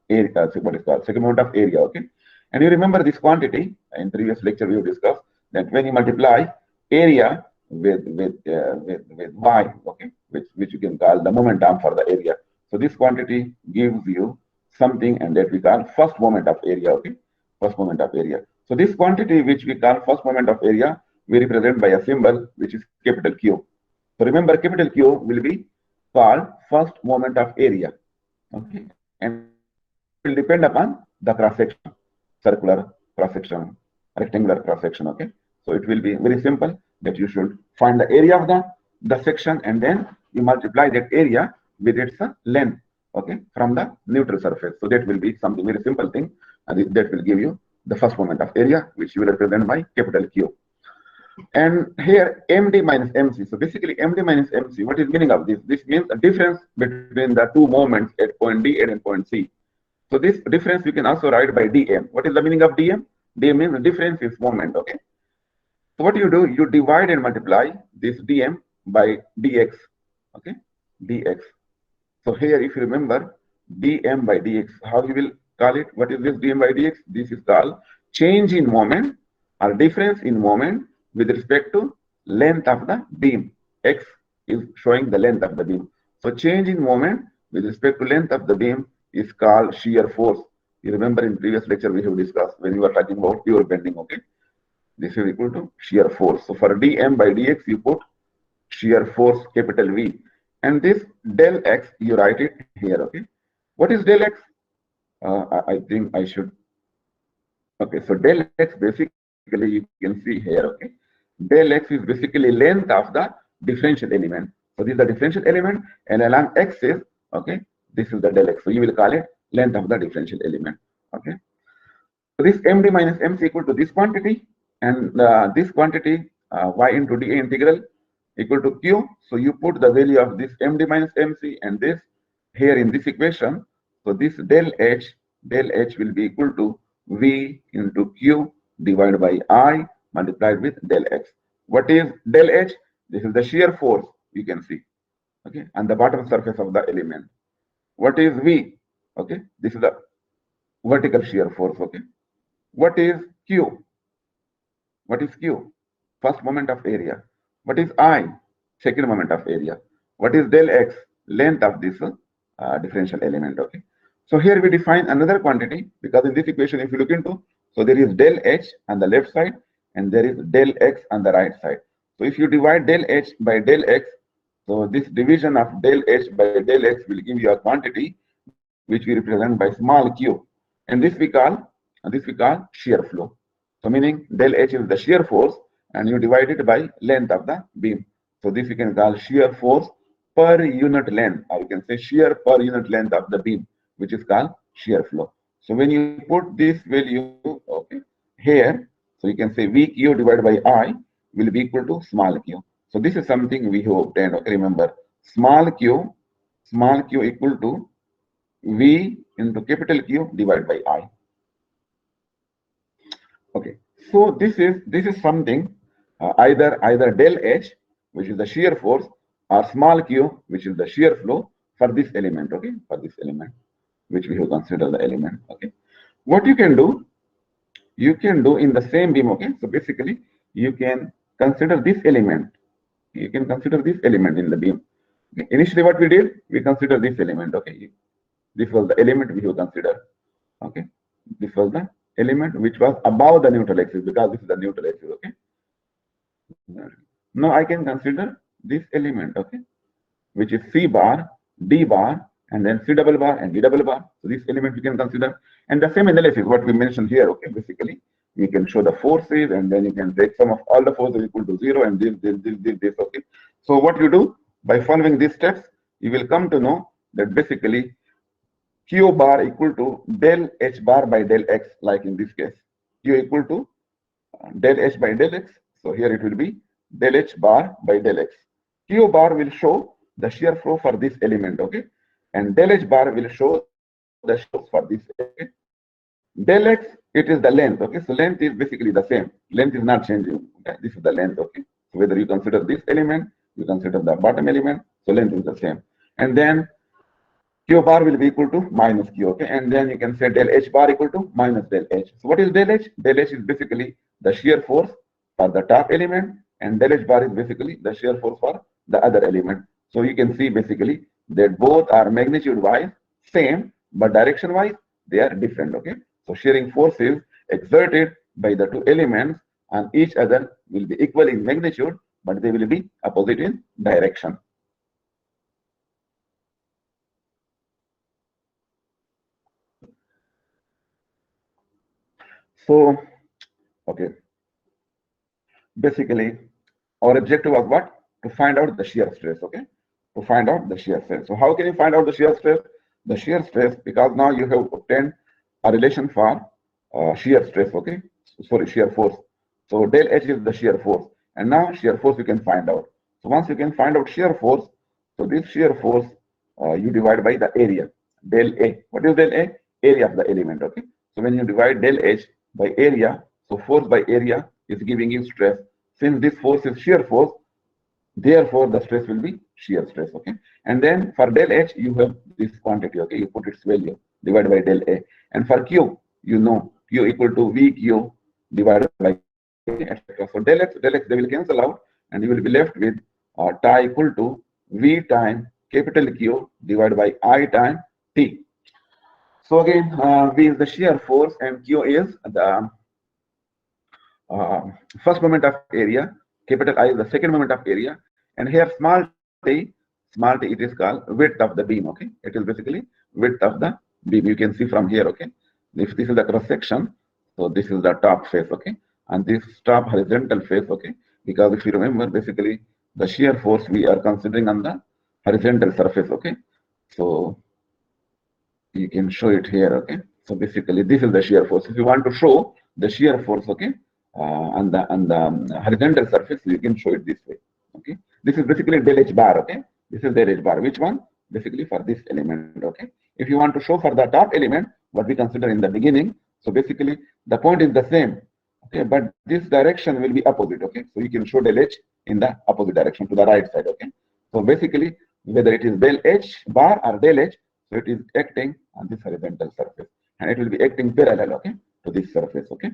area, what is called second moment of area, okay. And you remember this quantity in previous lecture we have discussed that when you multiply area with y, okay, which you can call the moment arm for the area. So this quantity gives you something, and that we call first moment of area, okay, first moment of area. So this quantity which we call first moment of area, we represent by a symbol which is capital Q. So remember, capital Q will be called first moment of area, okay, and it will depend upon the cross section, circular cross section, rectangular cross section, okay. So it will be very simple that you should find the area of the section, and then you multiply that area with its length, okay, from the neutral surface. So that will be something very simple thing, and that will give you the first moment of area, which you will represent by capital Q. And here md minus mc. So basically md minus mc, what is meaning of this? This means the difference between the two moments at point D and at point C. So this difference you can also write by dm. What is the meaning of dm? Dm means the difference is moment, okay. So what you do, you divide and multiply this dm by dx, okay, dx. So here if you remember dm by dx, how you will call it? What is this dm by dx? This is called change in moment or difference in moment with respect to length of the beam. X is showing the length of the beam. So change in moment with respect to length of the beam is called shear force. You remember in previous lecture we have discussed when we were talking about pure bending, okay. This is equal to shear force. So for dm by dx you put shear force capital V, and this del x you write it here, okay. What is del x? I think I should, okay. So del x basically you can see here, okay. Del x is basically length of the differential element. So this is the differential element, and along axis, okay, this is the del x. So you will call it length of the differential element, okay. So this md minus mc equal to this quantity, and this quantity y into dA integral equal to q. So you put the value of this md minus mc and this here in this equation. So this del h will be equal to v into q divided by I multiplied with del x. What is del h? This is the shear force you can see, okay, on the bottom surface of the element. What is v? Okay, this is the vertical shear force, okay. What is q? What is q? First moment of area. What is I? Second moment of area. What is del x? Length of this differential element, okay. So here we define another quantity, because in this equation if you look into, so there is del h on the left side and there is del x on the right side. So if you divide del h by del x, so this division of del h by del x will give you a quantity which we represent by small q, and this we call shear flow. So meaning del h is the shear force, and you divide it by length of the beam. So this we can call shear force per unit length, or you can say shear per unit length of the beam, which is called shear flow. So when you put this value, okay, here, so you can say VQ divided by I will be equal to small q. So this is something we have obtained. Okay, remember, small q equal to V into capital Q divided by I. Okay, so this is something either del H, which is the shear force, or small q, which is the shear flow for this element. Okay, for this element, which we have considered the element. Okay, what you can do in the same beam. Okay, so basically you can consider this element. You can consider this element in the beam. Okay. Initially, what we did, we consider this element. Okay, this was the element we have considered. Okay, this was the element which was above the neutral axis, because this is the neutral axis. Okay, now I can consider this element. Okay, which is C bar, D bar, and then C double bar and D double bar. So this element we can consider, and the same analysis what we mentioned here. Okay, basically you can show the forces, and then you can take sum of all the forces equal to 0, and this. Okay, so what you do by following these steps, you will come to know that basically Q bar equal to del H bar by del X, like in this case, Q equal to del H by del X. So here it will be del H bar by del X. Q bar will show the shear flow for this element, okay, and del H bar will show the shear for this. Okay? Del X, it is the length. Okay, so length is basically the same. Length is not changing. Okay, this is the length. Okay, so whether you consider this element, you consider the bottom element, so length is the same, and then Q bar will be equal to minus Q. Okay, and then you can say del H bar equal to minus del H. So what is del H? Del H is basically the shear force for the top element, and del H bar is basically the shear force for the other element. So you can see basically that both are magnitude wise same, but direction wise they are different. Okay, so shearing forces exerted by the two elements on each other will be equal in magnitude, but they will be opposite in direction. So, okay, basically our objective was what? To find out the shear stress. Okay, to find out the shear stress. So how can you find out the shear stress? The shear stress, because now you have obtained a relation for shear stress. Okay, sorry, shear force. So del H is the shear force, and now shear force you can find out. So once you can find out shear force, so this shear force you divide by the area, del A. What is del A? Area of the element. Okay, so when you divide del H by area, so force by area is giving you stress. Since this force is shear force, therefore the stress will be shear stress. Okay, and then for del H you have this quantity. Okay, you put its value divided by del A, and for Q you know Q equal to VQ divided by etc. So del X they will cancel out, and you will be left with tie equal to V time capital Q divided by I time T. So again, V is the shear force and Q is the first moment of area, capital I is the second moment of area, and here small t it is called width of the beam. Okay, it is basically width of the beam. You can see from here. Okay, if this is the cross section, so this is the top face. Okay, and this top horizontal face. Okay, because if you remember, basically the shear force we are considering on the horizontal surface. Okay, so you can show it here. Okay, so basically this is the shear force. If you want to show the shear force, okay, on the horizontal surface, you can show it this way. Okay, this is basically del H bar. Okay, this is del H bar. Which one? Basically for this element. Okay, if you want to show for the top element, what we consider in the beginning, so basically the point is the same. Okay, but this direction will be opposite. Okay, so you can show del H in the opposite direction, to the right side. Okay, so basically whether it is del H bar or del H, so it is acting on this horizontal surface, and it will be acting parallel, okay, to this surface. Okay,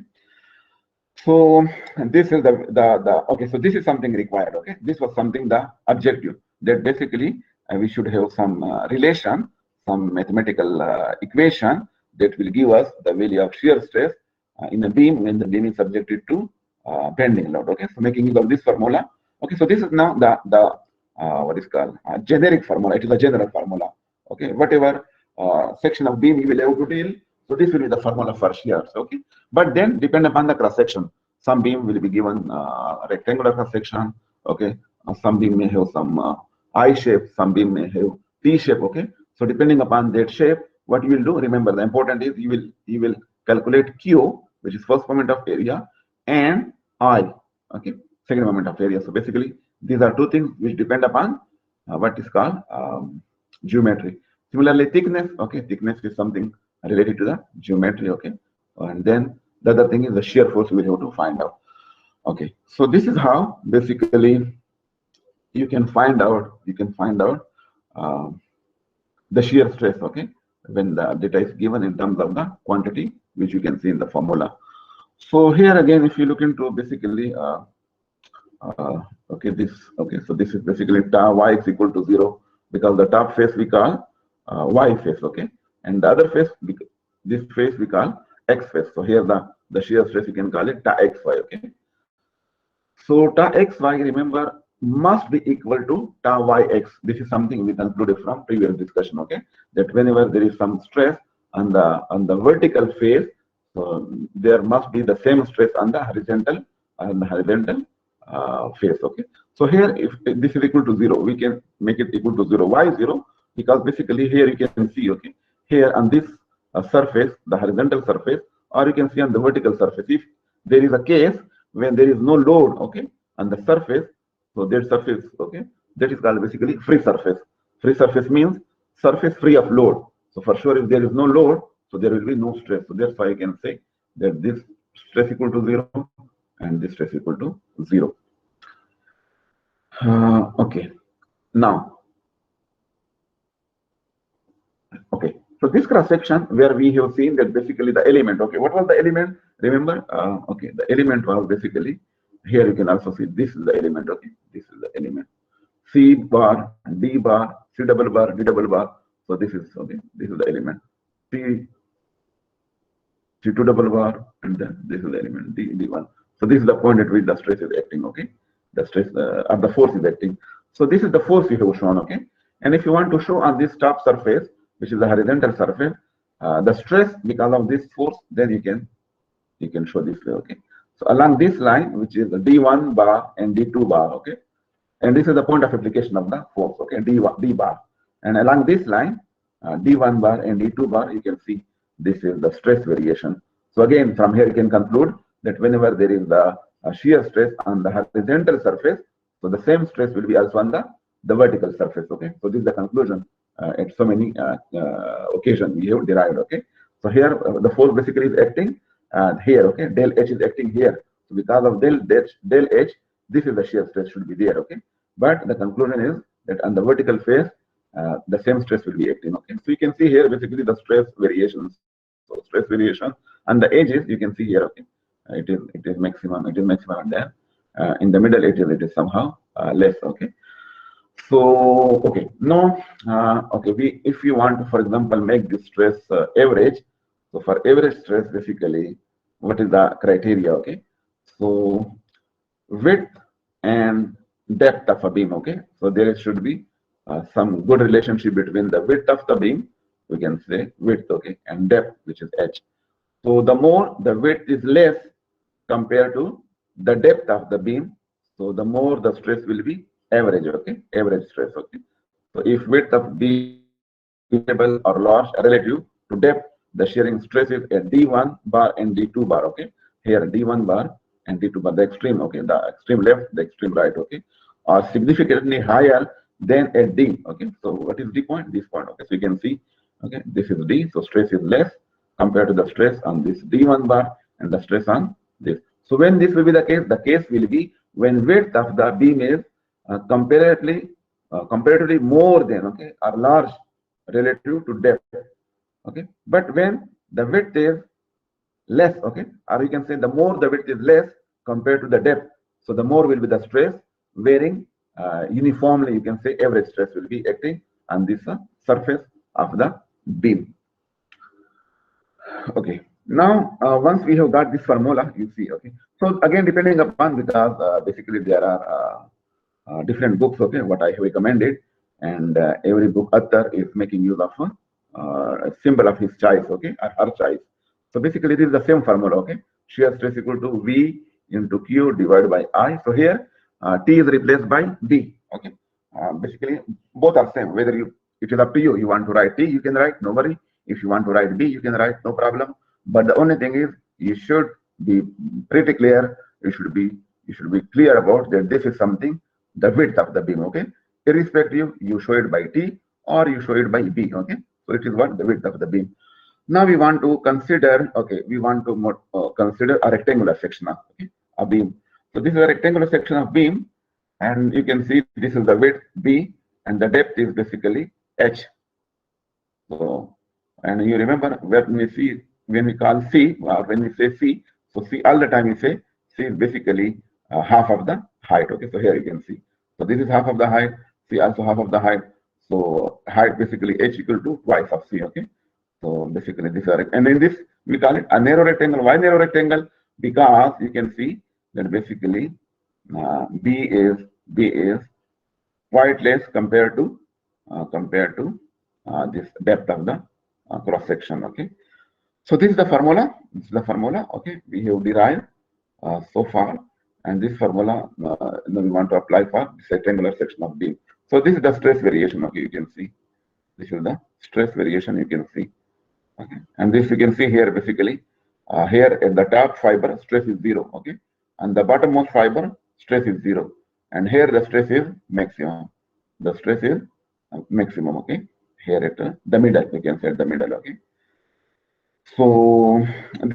so this is the okay, so this is something required. Okay, this was something the objective, that basically we should have some relation, some mathematical equation that will give us the value of shear stress in a beam when the beam is subjected to bending load. Okay, so making use of this formula. Okay, so this is now the what is called generic formula. It is a general formula. Okay, whatever section of beam you will have to deal, so this will be the formula for shear. Okay, but then depend upon the cross section. Some beam will be given rectangular cross section. Okay, some beam may have some I shape, some beam may have T shape. Okay, so depending upon that shape, what you will do, remember the important is you will calculate Q, which is first moment of area, and I, okay, second moment of area. So basically these are two things which depend upon what is called geometry. Similarly, thickness, okay, thickness is something related to the geometry. Okay, and then the other thing is the shear force we have to find out. Okay, so this is how basically you can find out the shear stress. Okay, when the data is given in terms of the quantity which you can see in the formula. So here again, if you look into basically okay, so this is basically tau y is equal to 0 because the top face we call y face. Okay, and the other face, this face we call x face. So here the shear stress you can call it tau xy. Okay, so tau xy, remember, must be equal to tau yx. This is something we concluded from previous discussion. Okay, that whenever there is some stress on the vertical face, so there must be the same stress on the horizontal face. Okay, so here if this is equal to 0, we can make it equal to 0. Why 0? Because basically here you can see, okay, here on this surface, the horizontal surface, or you can see on the vertical surface, if there is a case when there is no load, okay, on the surface, so that surface, okay, that is called basically free surface. Free surface means surface free of load. So for sure, if there is no load, so there will be no stress. So that's why you can say that this stress equal to 0 and this stress equal to 0. Okay, now, okay, so this cross section where we have seen that basically the element, okay, what was the element? Remember, okay, the element was basically, here you can also see this is the element. Okay, this is the element, C bar, D bar, C double bar, D double bar. So this is, okay, this is the element, C2 double bar, and then this is the element D1. So this is the point at which the stress is acting. Okay, the stress or the force is acting. So this is the force we have shown. Okay, and if you want to show on this top surface, which is the horizontal surface, the stress because of this force, then you can show this way. Okay, so along this line, which is the D1 bar and D2 bar. Okay, and this is the point of application of the force. Okay, D bar, and along this line, D1 bar and D2 bar, you can see this is the stress variation. So again, from here you can conclude that whenever there is the shear stress on the horizontal surface, so the same stress will be also on the vertical surface. Okay, so this is the conclusion at so many occasions we have derived. Okay, so here the force basically is acting here. Okay, del H is acting here. So because of del H, this is the shear stress should be there. Okay, but the conclusion is that on the vertical face, the same stress will be acting. Okay, so you can see here basically the stress variations. So stress variation on the edges you can see here. Okay, it is maximum. It is maximum on there. In the middle edges it is somehow less. Okay, so okay, now okay, if you want to, for example, make this stress average. So for average stress, basically, what is the criteria? Okay, so width and depth of a beam. Okay, so there should be some good relationship between the width of the beam, we can say width, okay, and depth, which is h. So the more the width is less compared to the depth of the beam, so the more the stress will be average. Okay, average stress. Okay, so if width of beam is stable or large relative to depth, the shearing stress is at D1 bar and D2 bar. Okay, here D1 bar and D2 bar, the extreme, okay, the extreme left, the extreme right, okay, are significantly higher than at D. Okay, so what is D point? This point. Okay, so you can see, okay, this is D, so stress is less compared to the stress on this D1 bar and the stress on this. So when this will be the case will be when width of the beam is comparatively more than, okay, or large relative to depth. Okay, but when the width is less, okay, or you can say the more the width is less compared to the depth, so the more will be the stress varying uniformly. You can say average stress will be acting on this surface of the beam. Okay, Now, once we have got this formula, you see, okay. So again, depending upon, because basically there are different books, okay, what I have recommended, and every book author is making use of a symbol of his choice, okay, or her choice. So basically, this is the same formula, okay. Shear stress equal to V into Q divided by I. So here, T is replaced by B, okay. Basically, both are same. Whether it is up to you. You want to write T, you can write, no worry. If you want to write B, you can write, no problem. But the only thing is, you should be pretty clear. You should be clear about that this is something, the width of the beam, okay. Irrespective, you show it by T or you show it by B, okay. So it is what the width of the beam. Now we want to consider, okay, we want to consider a rectangular section of, okay, a beam. So this is a rectangular section of beam, and you can see this is the width B, and the depth is basically H. So, and you remember when we call C, or when we say C, so C all the time we say C is basically half of the height. Okay, so here you can see. So this is half of the height, C also half of the height. So height basically H equal to twice of C. Okay, so basically this is, and in this we call it a narrow rectangle. Why narrow rectangle? Because you can see that basically B is quite less compared to this depth of the cross section. Okay, so this is the formula. This is the formula. Okay, we have derived so far, and this formula we want to apply for this rectangular section of beam. So this is the stress variation. Okay, you can see this is the stress variation. You can see. Okay, and this you can see here basically here at the top fiber stress is 0. Okay, and the bottommost fiber stress is 0, and here the stress is maximum. The stress is maximum. Okay, here at the middle, you can say at the middle. Okay, so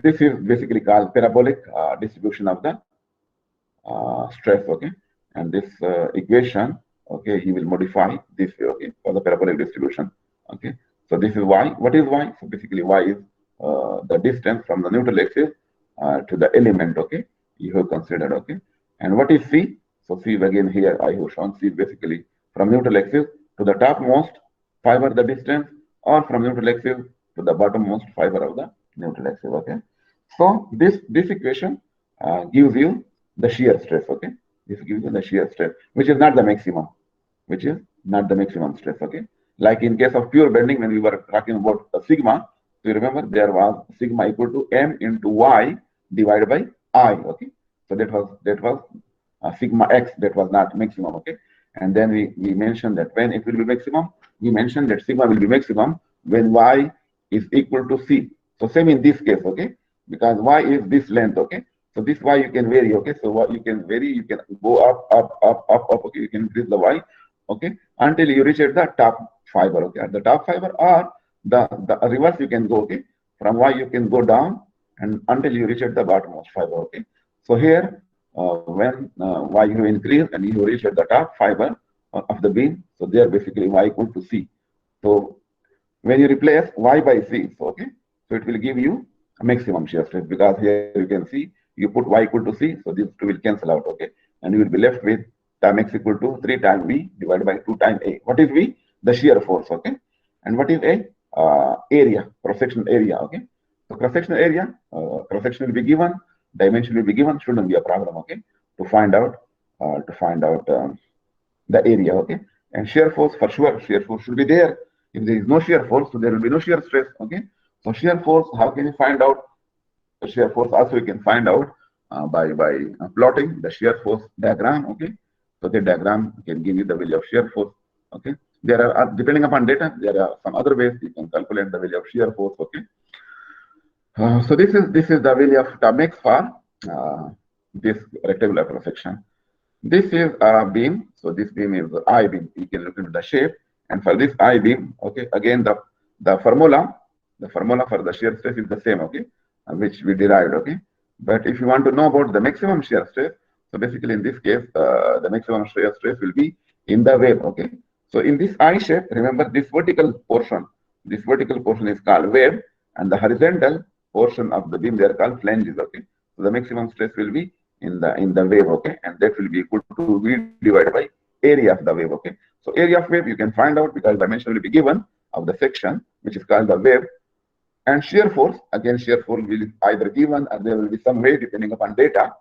this is basically called parabolic distribution of the stress. Okay, and this equation, okay, he will modify this way. Okay, for the parabolic distribution. Okay, so this is y. What is y? So basically y is the distance from the neutral axis to the element. Okay, you have considered. Okay, and what is c? So c again here I have shown c basically from neutral axis to the topmost fiber the distance, or from neutral axis to the bottommost fiber of the neutral axis. Okay, so this equation gives you the shear stress. Okay, this gives you the shear stress, which is not the maximum, stress. Okay, like in case of pure bending, when we were talking about sigma, so you remember there was sigma equal to m into y divided by I. Okay, so that was sigma x, that was not maximum. Okay, and then we mentioned that when it will be maximum, we mentioned that sigma will be maximum when y is equal to c. So same in this case. Okay, because y is this length. Okay, so this y you can vary. Okay, so what you can vary, you can go up. Okay, you can increase the y. Okay, until you reach at the top fiber. Okay, at the top fiber, or the reverse you can go. Okay, from y you can go down and until you reach at the bottommost fiber. Okay, so here when y you increase and you reach at the top fiber of the beam, so there basically y equal to c. So when you replace y by c, so okay, so it will give you a maximum shear stress, because here you can see you put y equal to c, so these two will cancel out. Okay, and you will be left with time x equal to 3 times v divided by 2 times a. What is v? The shear force. Okay, and what is a? Area, cross-section area. Okay, so cross-section area, cross-section will be given, dimension will be given, shouldn't be a problem. Okay, to find out the area. Okay, and shear force, for sure shear force should be there. If there is no shear force, so there will be no shear stress. Okay, so shear force, how can you find out the shear force? Also you can find out by plotting the shear force diagram. Okay, so the diagram can give you the value of shear force. Okay, there are, depending upon data, there are some other ways you can calculate the value of shear force. Okay, so this is the value of the max for this rectangular cross section. This is a beam, so this beam is I beam. You can look into the shape, and for this I beam, okay, again the formula for the shear stress is the same. Okay, which we derived. Okay, but if you want to know about the maximum shear stress, so basically in this case the maximum shear stress will be in the wave. Okay, so in this I shape, remember this vertical portion is called wave, and the horizontal portion of the beam they are called flanges. Okay, so the maximum stress will be in the wave. Okay, and that will be equal to v divided by area of the wave. Okay, so area of wave you can find out because dimension will be given of the section, which is called the wave. And shear force, again, shear force will be either given or there will be some way depending upon data,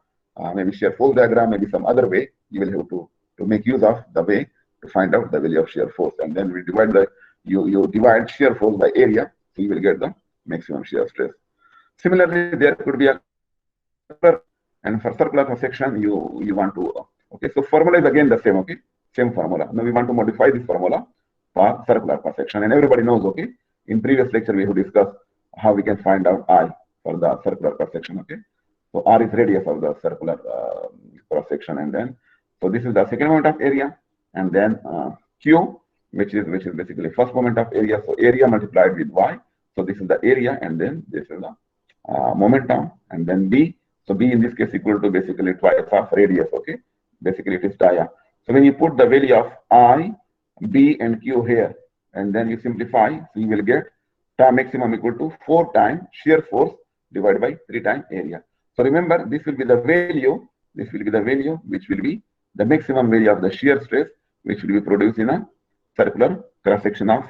maybe shear force diagram, maybe some other way. You will have to make use of the way to find out the value of shear force. And then we divide you divide shear force by area, so you will get the maximum shear stress. Similarly, there could be a circular, and for circular cross section, you want to, okay, so formula is again the same, okay, same formula. Now we want to modify this formula for circular cross section, and everybody knows, okay, in previous lecture we have discussed how we can find out I for the circular cross section, okay. So R is radius of the circular cross section, and then so this is the second moment of area, and then Q, which is basically first moment of area. So area multiplied with Y. So this is the area, and then this is the momentum, and then B. So B in this case equal to basically twice of radius, okay. Basically it is dia. So when you put the value of I, B, and Q here, and then you simplify, so you will get tau maximum equal to 4 times shear force divided by 3 times area. So remember, this will be the value, which will be the maximum value of the shear stress, which will be produced in a circular cross section of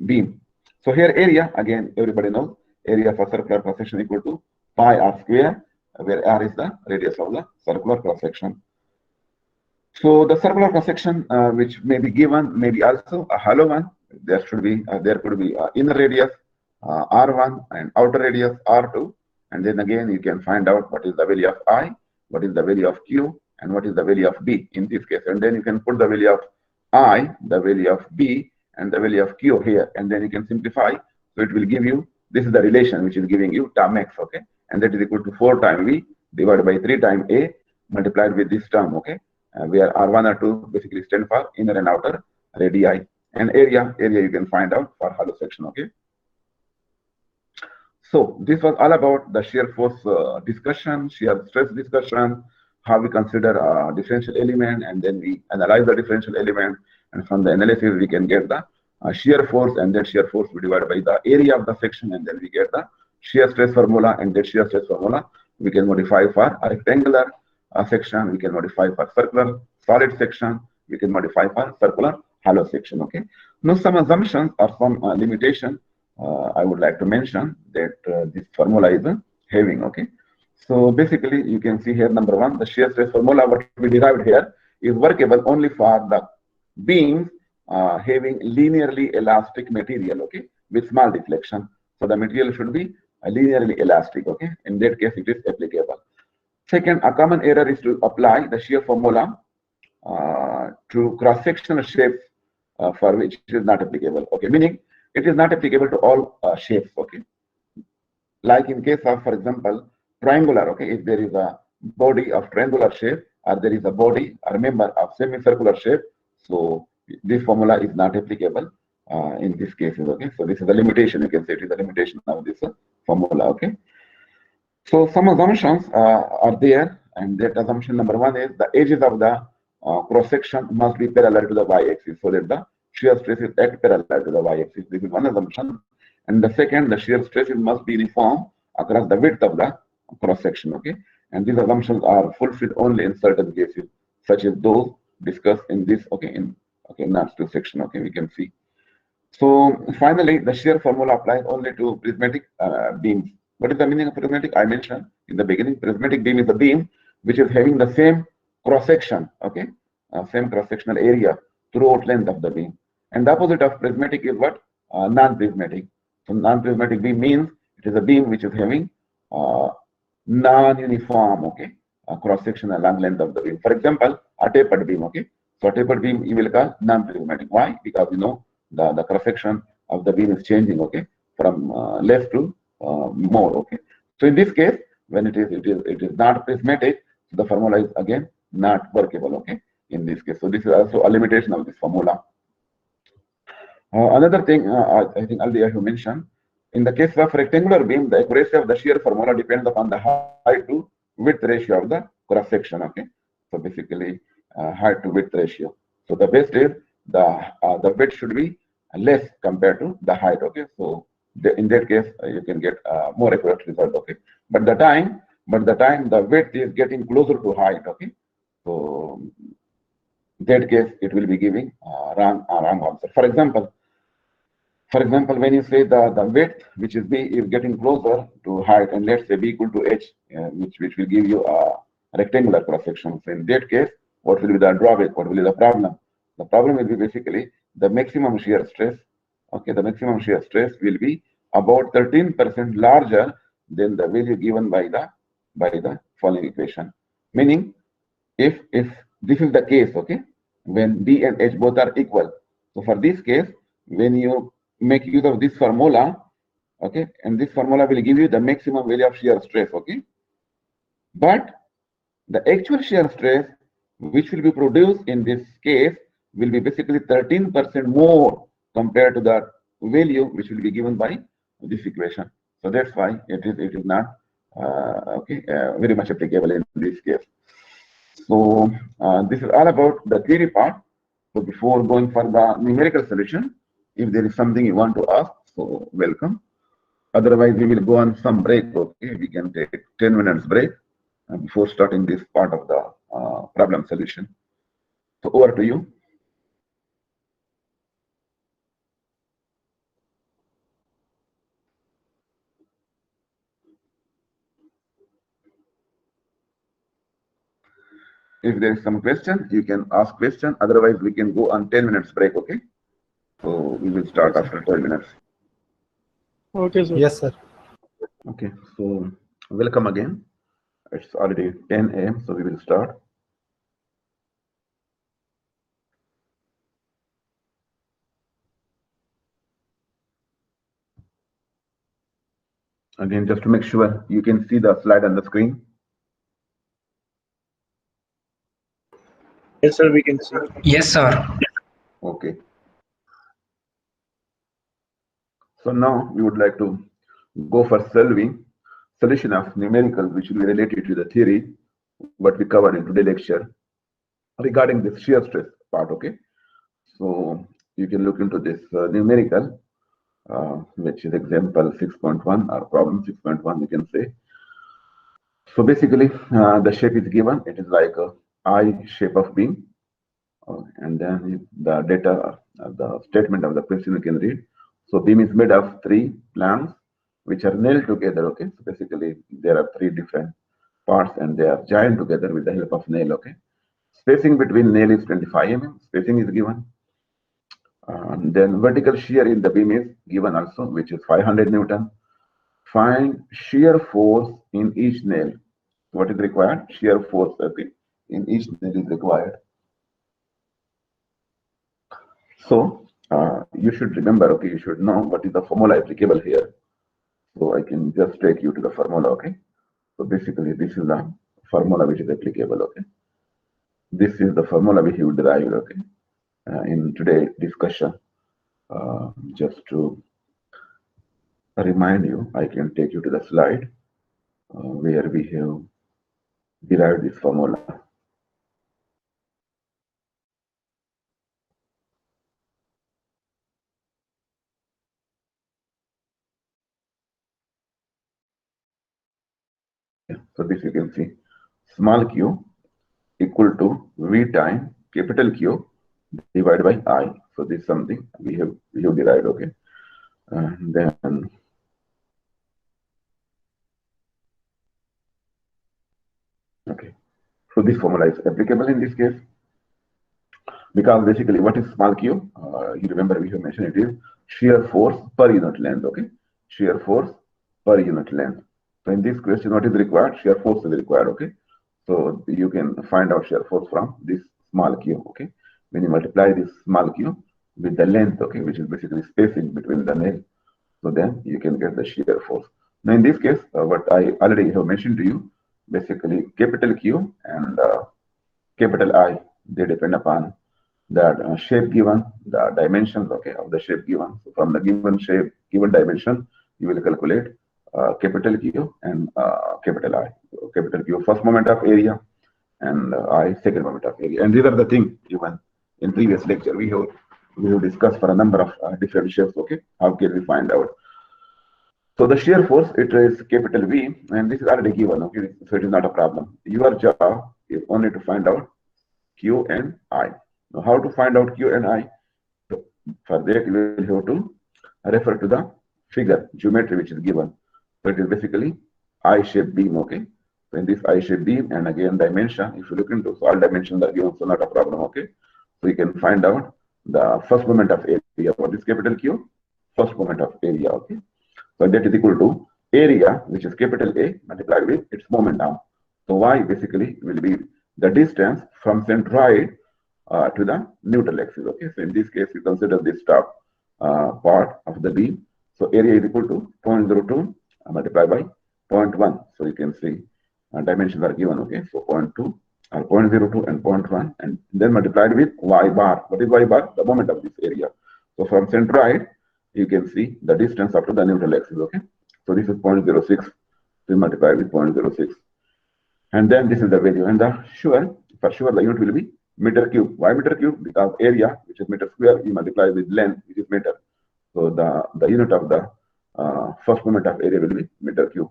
beam. So here area, again, everybody knows, area for circular cross section equal to pi r square, where r is the radius of the circular cross section. So the circular cross section, which may be given, may be also a hollow one. There could be inner radius r1 and outer radius r2, and then again you can find out what is the value of I, what is the value of Q, and what is the value of B in this case, and then you can put the value of I, the value of B, and the value of Q here, and then you can simplify. So it will give you, this is the relation which is giving you tau max, okay, and that is equal to 4 times V divided by 3 times A multiplied with this term, okay, where R1 R2 basically stand for inner and outer radii, and area you can find out for hollow section, okay. So this was all about the shear force discussion, shear stress discussion, how we consider a differential element, and then we analyze the differential element, and from the analysis we can get the shear force, and that shear force we divide by the area of the section, and then we get the shear stress formula, and that shear stress formula we can modify for a rectangular section, we can modify for circular solid section, we can modify for circular hollow section, okay. Now some assumptions or some limitation I would like to mention that this formula is having, okay. So basically you can see here, number one, the shear stress formula what we derived here is workable only for the beams having linearly elastic material, okay, with small deflection. So the material should be linearly elastic, okay. In that case it is applicable. Second, a common error is to apply the shear formula to cross-sectional shapes for which it is not applicable, okay, meaning it is not applicable to all shapes, okay. Like in case of, for example, triangular, okay, if there is a body of triangular shape, or there is a body or member of semicircular shape, so this formula is not applicable in these cases, okay. So this is the limitation, you can say it is a limitation of this formula, okay. So some assumptions are there, and that assumption number one is the edges of the cross section must be parallel to the y-axis, so that the shear stresses act parallel to the y-axis. This is one assumption. And the second, the shear stresses must be uniform across the width of the cross section, okay. And these assumptions are fulfilled only in certain cases, such as those discussed in this, okay, in next two section, okay, we can see. So finally, the shear formula applies only to prismatic beams. What is the meaning of prismatic? I mentioned in the beginning, prismatic beam is a beam which is having the same cross section, okay, same cross sectional area throughout length of the beam. And the opposite of prismatic is what? Non-prismatic. So non-prismatic beam means it is a beam which is having non-uniform, okay, cross section along length of the beam. For example, a tapered beam, okay. So a tapered beam you will call non-prismatic. Why? Because you know the cross section of the beam is changing, okay, from less to more, okay. So in this case, when it is not prismatic, the formula is again not workable, okay, in this case. So this is also a limitation of this formula. Another thing I think Aldi I have mentioned, in the case of rectangular beam, the accuracy of the shear formula depends upon the height to width ratio of the cross section, okay. So basically height to width ratio. So the best is the width should be less compared to the height, okay. So in that case you can get more accurate result, okay. But the time the width is getting closer to height, okay. So in that case it will be giving wrong answer. For example, For example, when you say the width, which is b, is getting closer to height, and let's say b equal to h, which will give you a rectangular cross section. So in that case, what will be the drawback? What will be the problem? The problem will be basically the maximum shear stress. Okay, the maximum shear stress will be about 13% larger than the value given by the following equation. Meaning, if this is the case, okay, when b and h both are equal. So for this case, when you make use of this formula, okay, and this formula will give you the maximum value of shear stress, okay. But the actual shear stress which will be produced in this case will be basically 13% more compared to the value which will be given by this equation. So that's why it is not very much applicable in this case. So this is all about the theory part. So before going for the numerical solution, if there is something you want to ask, so welcome. Otherwise, we will go on some break. Okay, we can take 10 minutes break before starting this part of the problem solution. So over to you. If there is some question, you can ask question. Otherwise, we can go on 10 minutes break. Okay. So we will start after 12 minutes. Okay, sir. Yes, sir. Okay. So welcome again. It's already 10 a.m. So we will start. Again, just to make sure you can see the slide on the screen. Yes, sir, we can see. Yes, sir. Okay. So now we would like to go for solving solution of numericals which will be related to the theory what we covered in today's lecture regarding this shear stress part. Okay. So you can look into this numerical which is example 6.1 or problem 6.1 you can say. So basically the shape is given. It is like a I shape of beam. And then the data, the statement of the question you can read. So beam is made of 3 planks which are nailed together. Okay, so basically there are 3 different parts and they are joined together with the help of nail. Okay, spacing between nail is 25 mm. Spacing is given. And then vertical shear in the beam is given also, which is 500 Newton. Find shear force in each nail. What is required? Shear force, okay, in each nail is required. So you should remember, okay, you should know what is the formula applicable here. So I can just take you to the formula, okay. So basically this is the formula which is applicable, okay. This is the formula which you derived, okay, in today's discussion. Just to remind you, I can take you to the slide where we have derived this formula. So this you can see, small q equal to V time capital Q divided by I. So this is something we have derived, okay. And then okay, so this formula is applicable in this case because basically what is small q? You remember we have mentioned it is shear force per unit length, okay. Shear force per unit length. So in this question, what is required? Shear force is required, okay. So you can find out shear force from this small q, okay. When you multiply this small q with the length, okay, which is basically spacing between the nail, so then you can get the shear force. Now in this case, what I already have mentioned to you, basically capital Q and capital I, they depend upon the shape given, the dimensions, okay, of the shape given. So from the given shape, given dimension, you will calculate capital Q and capital I. So capital Q first moment of area and I second moment of area. And these are the things given in previous lecture. We have discussed for a number of different shapes. Okay, how can we find out? So the shear force, it is capital V, and this is already given. Okay, so it is not a problem. Your job is only to find out Q and I. Now, how to find out Q and I? So for that, you will have to refer to the figure geometry which is given. So it is basically I-shaped beam. Okay, so in this I-shaped beam, and again dimension, if you look into, so all dimensions are given, so not a problem. Okay, so you can find out the first moment of area. What is capital Q? First moment of area. Okay, so that is equal to area, which is capital A, multiplied with its moment arm. So Y basically will be the distance from centroid to the neutral axis. Okay, so in this case, you consider this top part of the beam. So area is equal to 0.02 multiplied by 0.1. So you can see dimensions are given. Okay, so 0.2 or 0.02 and 0.1, and then multiplied with Y bar. What is Y bar? The moment of this area. So from centroid, you can see the distance up to the neutral axis. Okay, so this is 0.06. We multiply with 0.06, and then this is the value. And the for sure the unit will be meter cube. Why meter cube? Because area, which is meter square, you multiply with length, which is meter. So the unit of the first moment of area will be meter cube.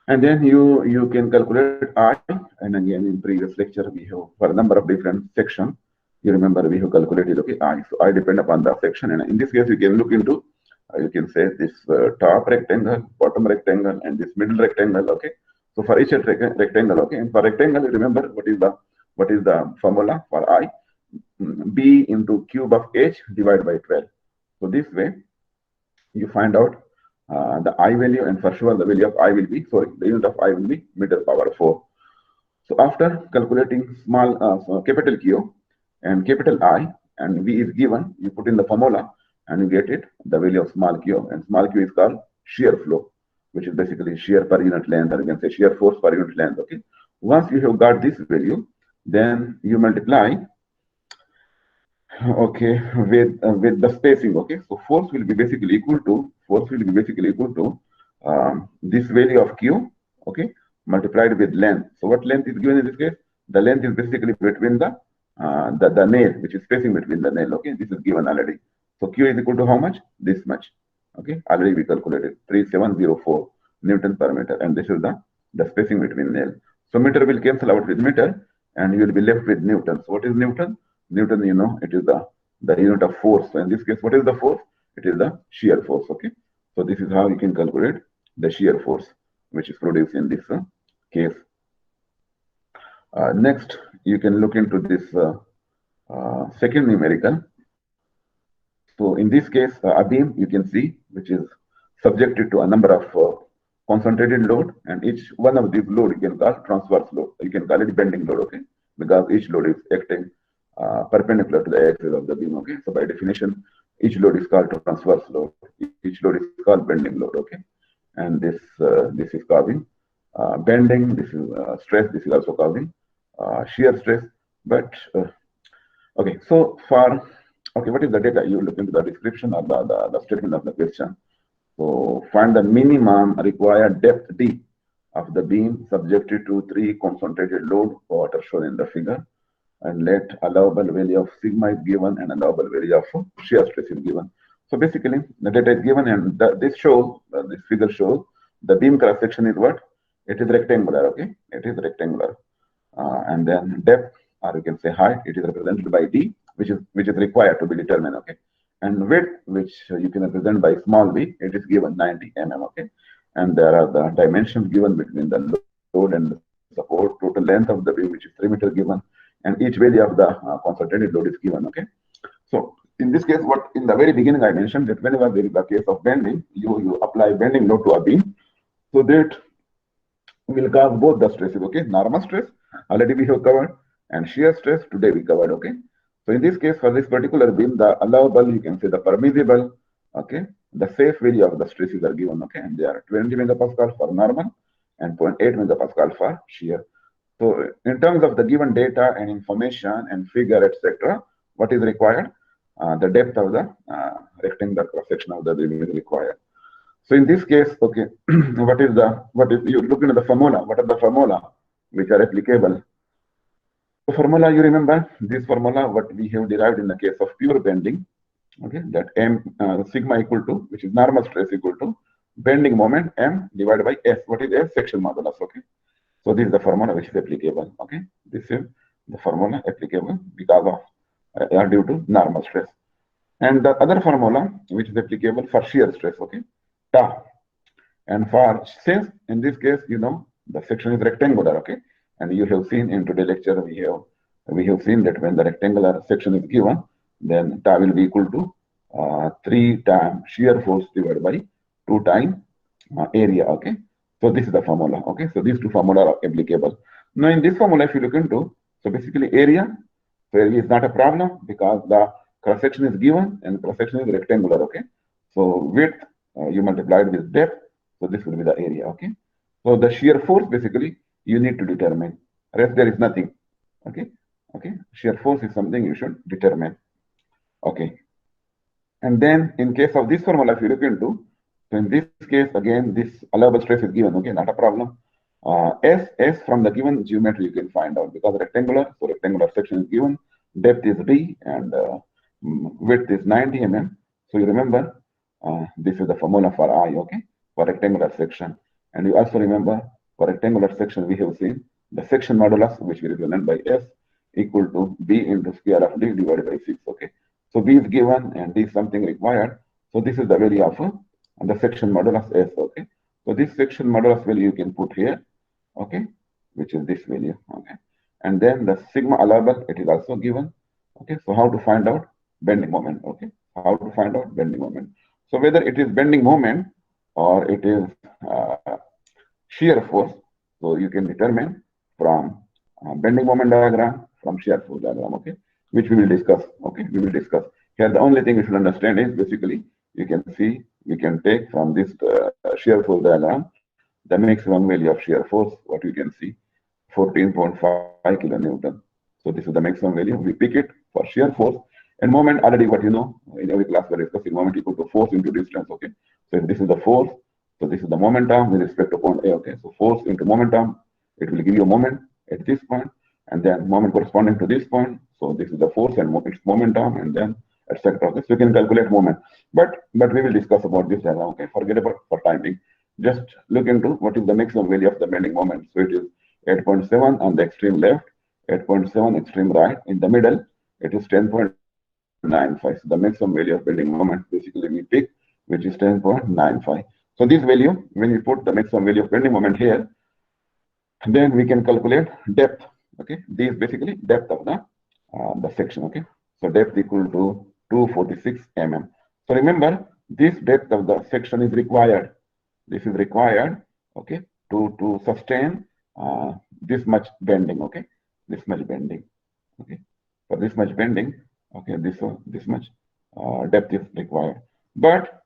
And then you can calculate I. And again, in previous lecture, we have for a number of different sections. You remember we have calculated, okay, I. So I depend upon the section, and in this case, you can look into, you can say this top rectangle, bottom rectangle, and this middle rectangle. Okay, so for each rectangle, okay, and for rectangle, remember what is the formula for I? B into cube of h divided by 12. So this way, you find out the I value, and for sure the value of I will be, sorry, the unit of I will be meter power 4. So after calculating small capital Q and capital I, and V is given, you put in the formula and you get it, the value of small q, and small q is called shear flow, which is basically shear per unit length, or you can say shear force per unit length. Okay, once you have got this value, then you multiply, okay, with the spacing. Okay, so force will be basically equal to this value of q, okay, multiplied with length. So what length is given in this case? The length is basically between the nail, which is spacing between the nail. Okay, this is given already. So q is equal to how much? This much. Okay, already we calculated 3704 Newton per meter, and this is the spacing between nail. So meter will cancel out with meter, and you will be left with Newton. So what is Newton? Newton, you know, it is the unit of force. So in this case, what is the force? It is the shear force. Okay, so this is how you can calculate the shear force which is produced in this case. Next, you can look into this second numerical. So in this case, a beam, you can see, which is subjected to a number of concentrated load, and each one of these load you can call transverse load. You can call it bending load. Okay, because each load is acting perpendicular to the axis of the beam. Okay, so by definition, each load is called transverse load. Each load is called bending load. Okay, and this is causing bending. This is stress. This is also causing shear stress. But okay, so for what is the data? You look into the description of the statement of the question. So find the minimum required depth D of the beam subjected to 3 concentrated load, what are shown in the figure, and let allowable value of sigma is given and allowable value of shear stress is given. So basically the data is given, and this figure shows the beam cross section is what? It is rectangular. Okay, it is rectangular, and then depth, or you can say height, it is represented by D, which is required to be determined. Okay, and width, which you can represent by small v, it is given 90 mm. Okay, and there are the dimensions given between the load and the support. Total length of the beam, which is 3 meters given, and each value of the concentrated load is given. Okay, so in this case, what in the very beginning I mentioned that whenever there is a case of bending, you apply bending load to a beam, so that will cause both the stresses. Okay, normal stress already we have covered, and shear stress today we covered. Okay, so in this case, for this particular beam, the allowable, you can say the permissible, okay, the safe value of the stresses are given. Okay, and they are 20 megapascal for normal and 0.8 megapascal for shear. So in terms of the given data and information and figure, etc., what is required? The depth of the rectangular cross section of the beam is required. So in this case, okay, what is you look into the formula? What are the formula which are applicable? The formula, you remember this formula, what we have derived in the case of pure bending. Okay, that m sigma equal to, which is normal stress, equal to bending moment m divided by s. What is s? Section modulus. Okay, so this is the formula which is applicable. Okay, this is the formula applicable because of due to normal stress. And the other formula which is applicable for shear stress, okay, tau. And for, since in this case, you know, the section is rectangular, okay, and you have seen in today's lecture we have seen that when the rectangular section is given, then tau will be equal to 3 times shear force divided by 2 times area, okay. So this is the formula, okay. So these two formula are applicable. Now in this formula, if you look into, so basically area, so area is not a problem because the cross section is given and cross section is rectangular, okay. So width you multiplied with depth, so this will be the area, okay. So the shear force basically you need to determine. Rest there is nothing, okay. Okay, shear force is something you should determine, okay. And then in case of this formula, if you look into, so in this case again this allowable stress is given, okay, not a problem. S from the given geometry you can find out because rectangular, so rectangular section is given, depth is d and width is 90 mm. So you remember this is the formula for I, okay, for rectangular section. And you also remember for rectangular section we have seen the section modulus, which we represent by S, equal to b into square of d divided by 6, okay. So b is given and d is something required. So this is the value of the section modulus S, okay. So this section modulus value you can put here, okay, which is this value, okay. And then the sigma allowable, it is also given, okay. So how to find out bending moment, okay, how to find out bending moment. So whether it is bending moment or it is shear force, so you can determine from bending moment diagram, from shear force diagram, okay, which we will discuss, okay, we will discuss. Here the only thing you should understand is basically you can see, we can take from this shear force diagram the maximum value of shear force, what you can see, 14.5 kilonewton. So this is the maximum value. We pick it for shear force. And moment, already what you know, in every class we are discussing moment equal to force into distance, okay. So if this is the force, so this is the momentum with respect to point A, okay. So force into momentum, it will give you a moment at this point, and then moment corresponding to this point. So this is the force and its momentum, and then etc. Okay, so you can calculate moment, but we will discuss about this diagram, okay. Forget about for timing. Just look into what is the maximum value of the bending moment. So it is 8.7 on the extreme left, 8.7 extreme right. In the middle, it is 10.95. So the maximum value of bending moment basically we pick, which is 10.95. So this value, when we put the maximum value of bending moment here, then we can calculate depth. Okay, this is basically depth of the section. Okay, so depth equal to 246 mm. So remember, this depth of the section is required. This is required, okay, to sustain this much bending, okay, this much bending, okay. For this much bending, okay, this much depth is required. But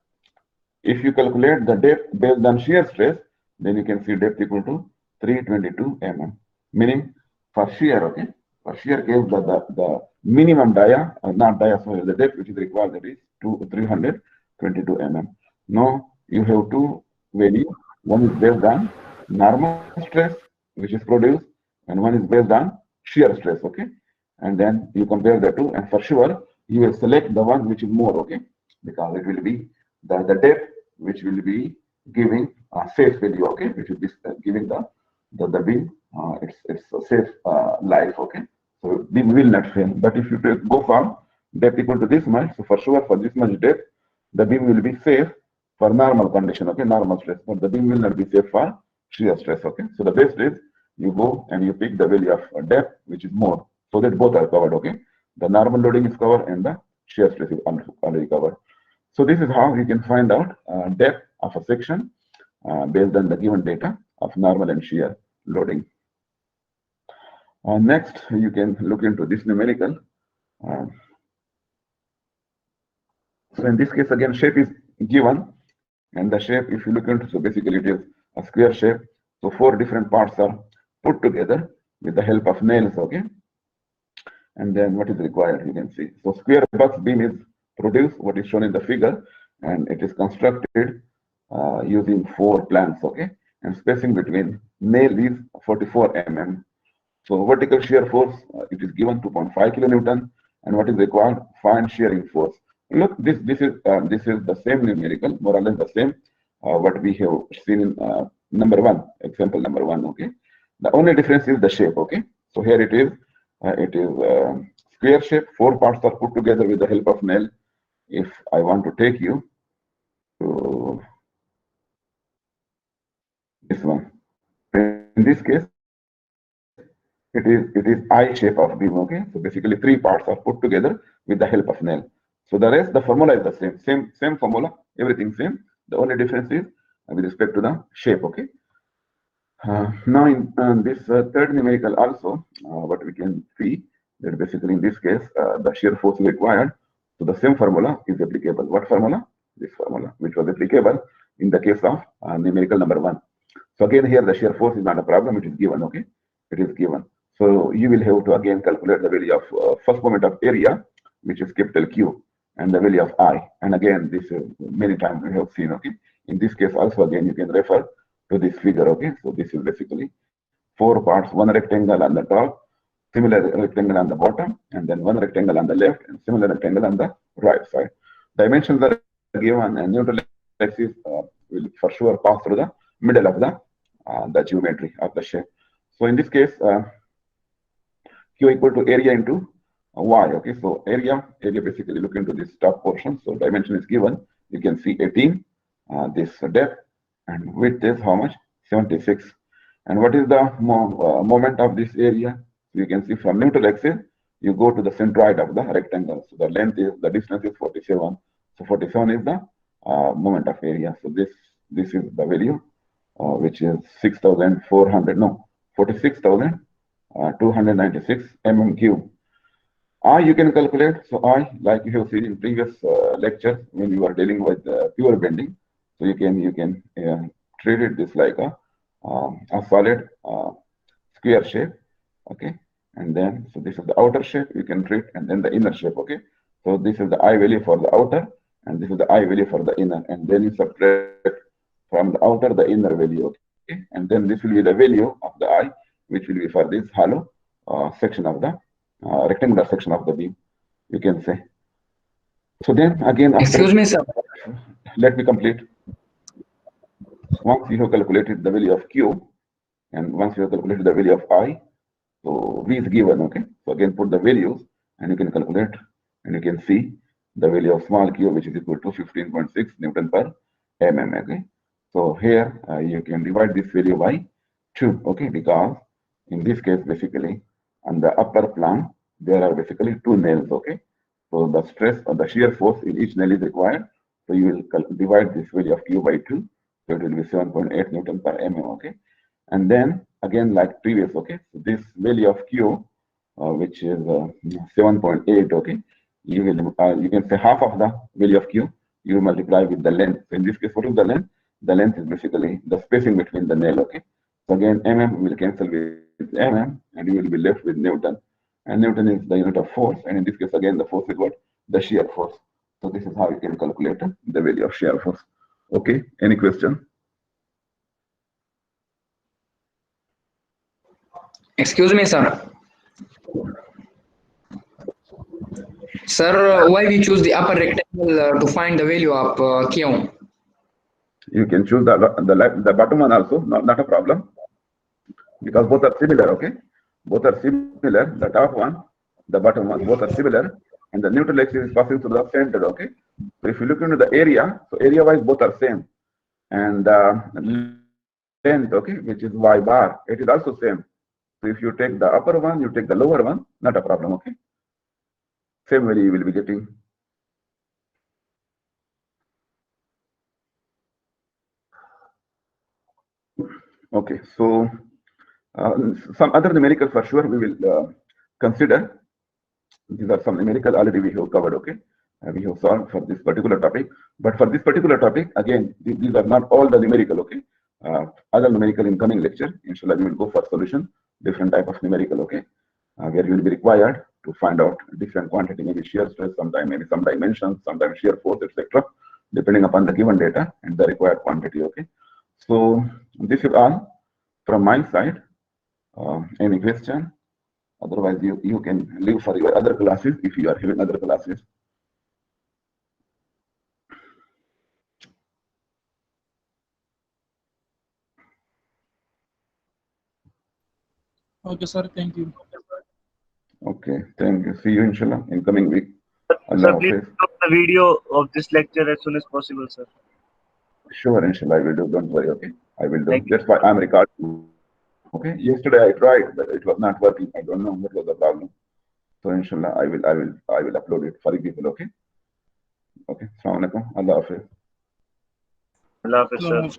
if you calculate the depth based on shear stress, then you can see depth equal to 322 mm. Meaning for shear, okay, for shear case the minimum dia, not dia, sorry, the depth which is required, that is 322 mm. Now you have two value. One is based on normal stress which is produced, and one is based on shear stress, okay. And then you compare the two, and for sure you will select the one which is more, okay, because it will be the depth which will be giving a safe value, okay, which will be giving the beam it's a safe life, okay. So beam will not fail. But if you go for depth equal to this much, so for sure for this much depth the beam will be safe for normal condition, okay, normal stress, but the beam will not be safe for shear stress, okay. So the best is you go and you pick the value of depth which is more, so that both are covered, okay. The normal loading is covered and the shear stress is already covered. So this is how you can find out depth of a section based on the given data of normal and shear loading. Next, you can look into this numerical. So in this case, again, shape is given, and the shape, if you look into, so basically it is a square shape. So 4 different parts are put together with the help of nails, okay. And then what is required, you can see. So square box beam is produced, what is shown in the figure, and it is constructed using 4 planks, okay. And spacing between nail is 44 mm. So vertical shear force, it is given 2.5 kilonewton, and what is required? Find shearing force. Look, this is the same numerical, more or less the same what we have seen in number 1, example number 1, okay. The only difference is the shape, okay. So here it is square shape, 4 parts are put together with the help of nail. if I want to take you to this one. In this case, it is I shape of beam. Okay, so basically three parts are put together with the help of nail. So the rest, the formula is the same formula, everything same. The only difference is with respect to the shape. Okay. Now in this third numerical also, what we can see that basically in this case the shear force is required. So the same formula is applicable. What formula? This formula, which was applicable in the case of numerical number 1. So again here the shear force is not a problem. It is given. Okay, it is given. So you will have to again calculate the value of first moment of area, which is capital Q, and the value of I. And again, this many times we have seen. Okay, in this case also again you can refer to this figure. Okay, so this is basically 4 parts, one rectangle on the top, similar rectangle on the bottom, and then one rectangle on the left, and similar rectangle on the right side. Dimensions are given, and neutral axis will for sure pass through the middle of the geometry of the shape. So in this case, Q equal to area into Y. Okay, so area basically look into this top portion. So dimension is given. You can see 18. This depth and width is how much? 76. And what is the moment of this area? You can see from neutral axis, you go to the centroid of the rectangle. So the length is, the distance is 47. So 47 is the moment of area. So this is the value, which is 6,400. No, 46,296 mm cube. I you can calculate. So I, like you have seen in previous lectures when you are dealing with pure bending. So you can treat it this like a solid square shape. Okay, and then so this is the outer shape you can treat, and then the inner shape. Okay, so this is the I value for the outer, and this is the I value for the inner, and then you subtract from the outer the inner value. Okay, and then this will be the value of the I, which will be for this hollow section of the rectangular section of the beam, you can say. So then again, Excuse me, sir. Let me complete. Once you have calculated the value of Q, and once you have calculated the value of I, so V is given. Okay, so again put the values, and you can calculate, and you can see the value of small q, which is equal to 15.6 Newton per mm. Okay, so here you can divide this value by 2. Okay, because in this case basically on the upper plane there are basically 2 nails. Okay, so the stress or the shear force in each nail is required. So you will divide this value of q by 2. So it will be 7.8 Newton per mm. Okay, and then again like previous. Okay, so this value of q, which is 7.8. Okay, you will you can say half of the value of q you multiply with the length. So in this case, what is the length? The length is basically the spacing between the nail. Okay, so again mm will cancel with mm, and you will be left with Newton, and Newton is the unit of force, and in this case again the force is what? The shear force. So this is how you can calculate the value of shear force. Okay, any question? Excuse me, sir. Sir, why we choose the upper rectangle to find the value of Q? You can choose the bottom one also, not a problem, because both are similar. Okay, both are similar. The top one, the bottom one, both are similar, and the neutral axis is passing through the center. Okay, so if you look into the area, so area wise both are same, and length, okay, which is y bar, it is also same. So if you take the upper one, you take the lower one, not a problem. Okay, same value you will be getting. Okay, so some other numerical for sure we will consider. These are some numerical already we have covered. Okay, we have solved for this particular topic, but for this particular topic again these are not all the numerical. Okay, other numerical in coming lecture inshallah we will go for solution, different type of numerical. Okay, where you will be required to find out different quantity, maybe shear stress, sometime maybe some dimensions, sometimes shear force, etc., depending upon the given data and the required quantity. Okay, so this is all from my side. Any question? Otherwise, you can leave for your other classes if you are having other classes. Okay, sir. Thank you. Okay, thank you. See you inshallah in coming week. Allah Sir, please Hafiz. stop the video of this lecture as soon as possible, sir. Sure, inshallah, I will do. Don't worry, okay? I will do. Thank you. That's why I'm recording. Okay. Yesterday I tried, but it was not working. I don't know what was the problem. So inshallah, I will upload it for people. Okay. Okay. Assalamu alaikum. Allah Hafiz. Allah Hafiz, sir. No.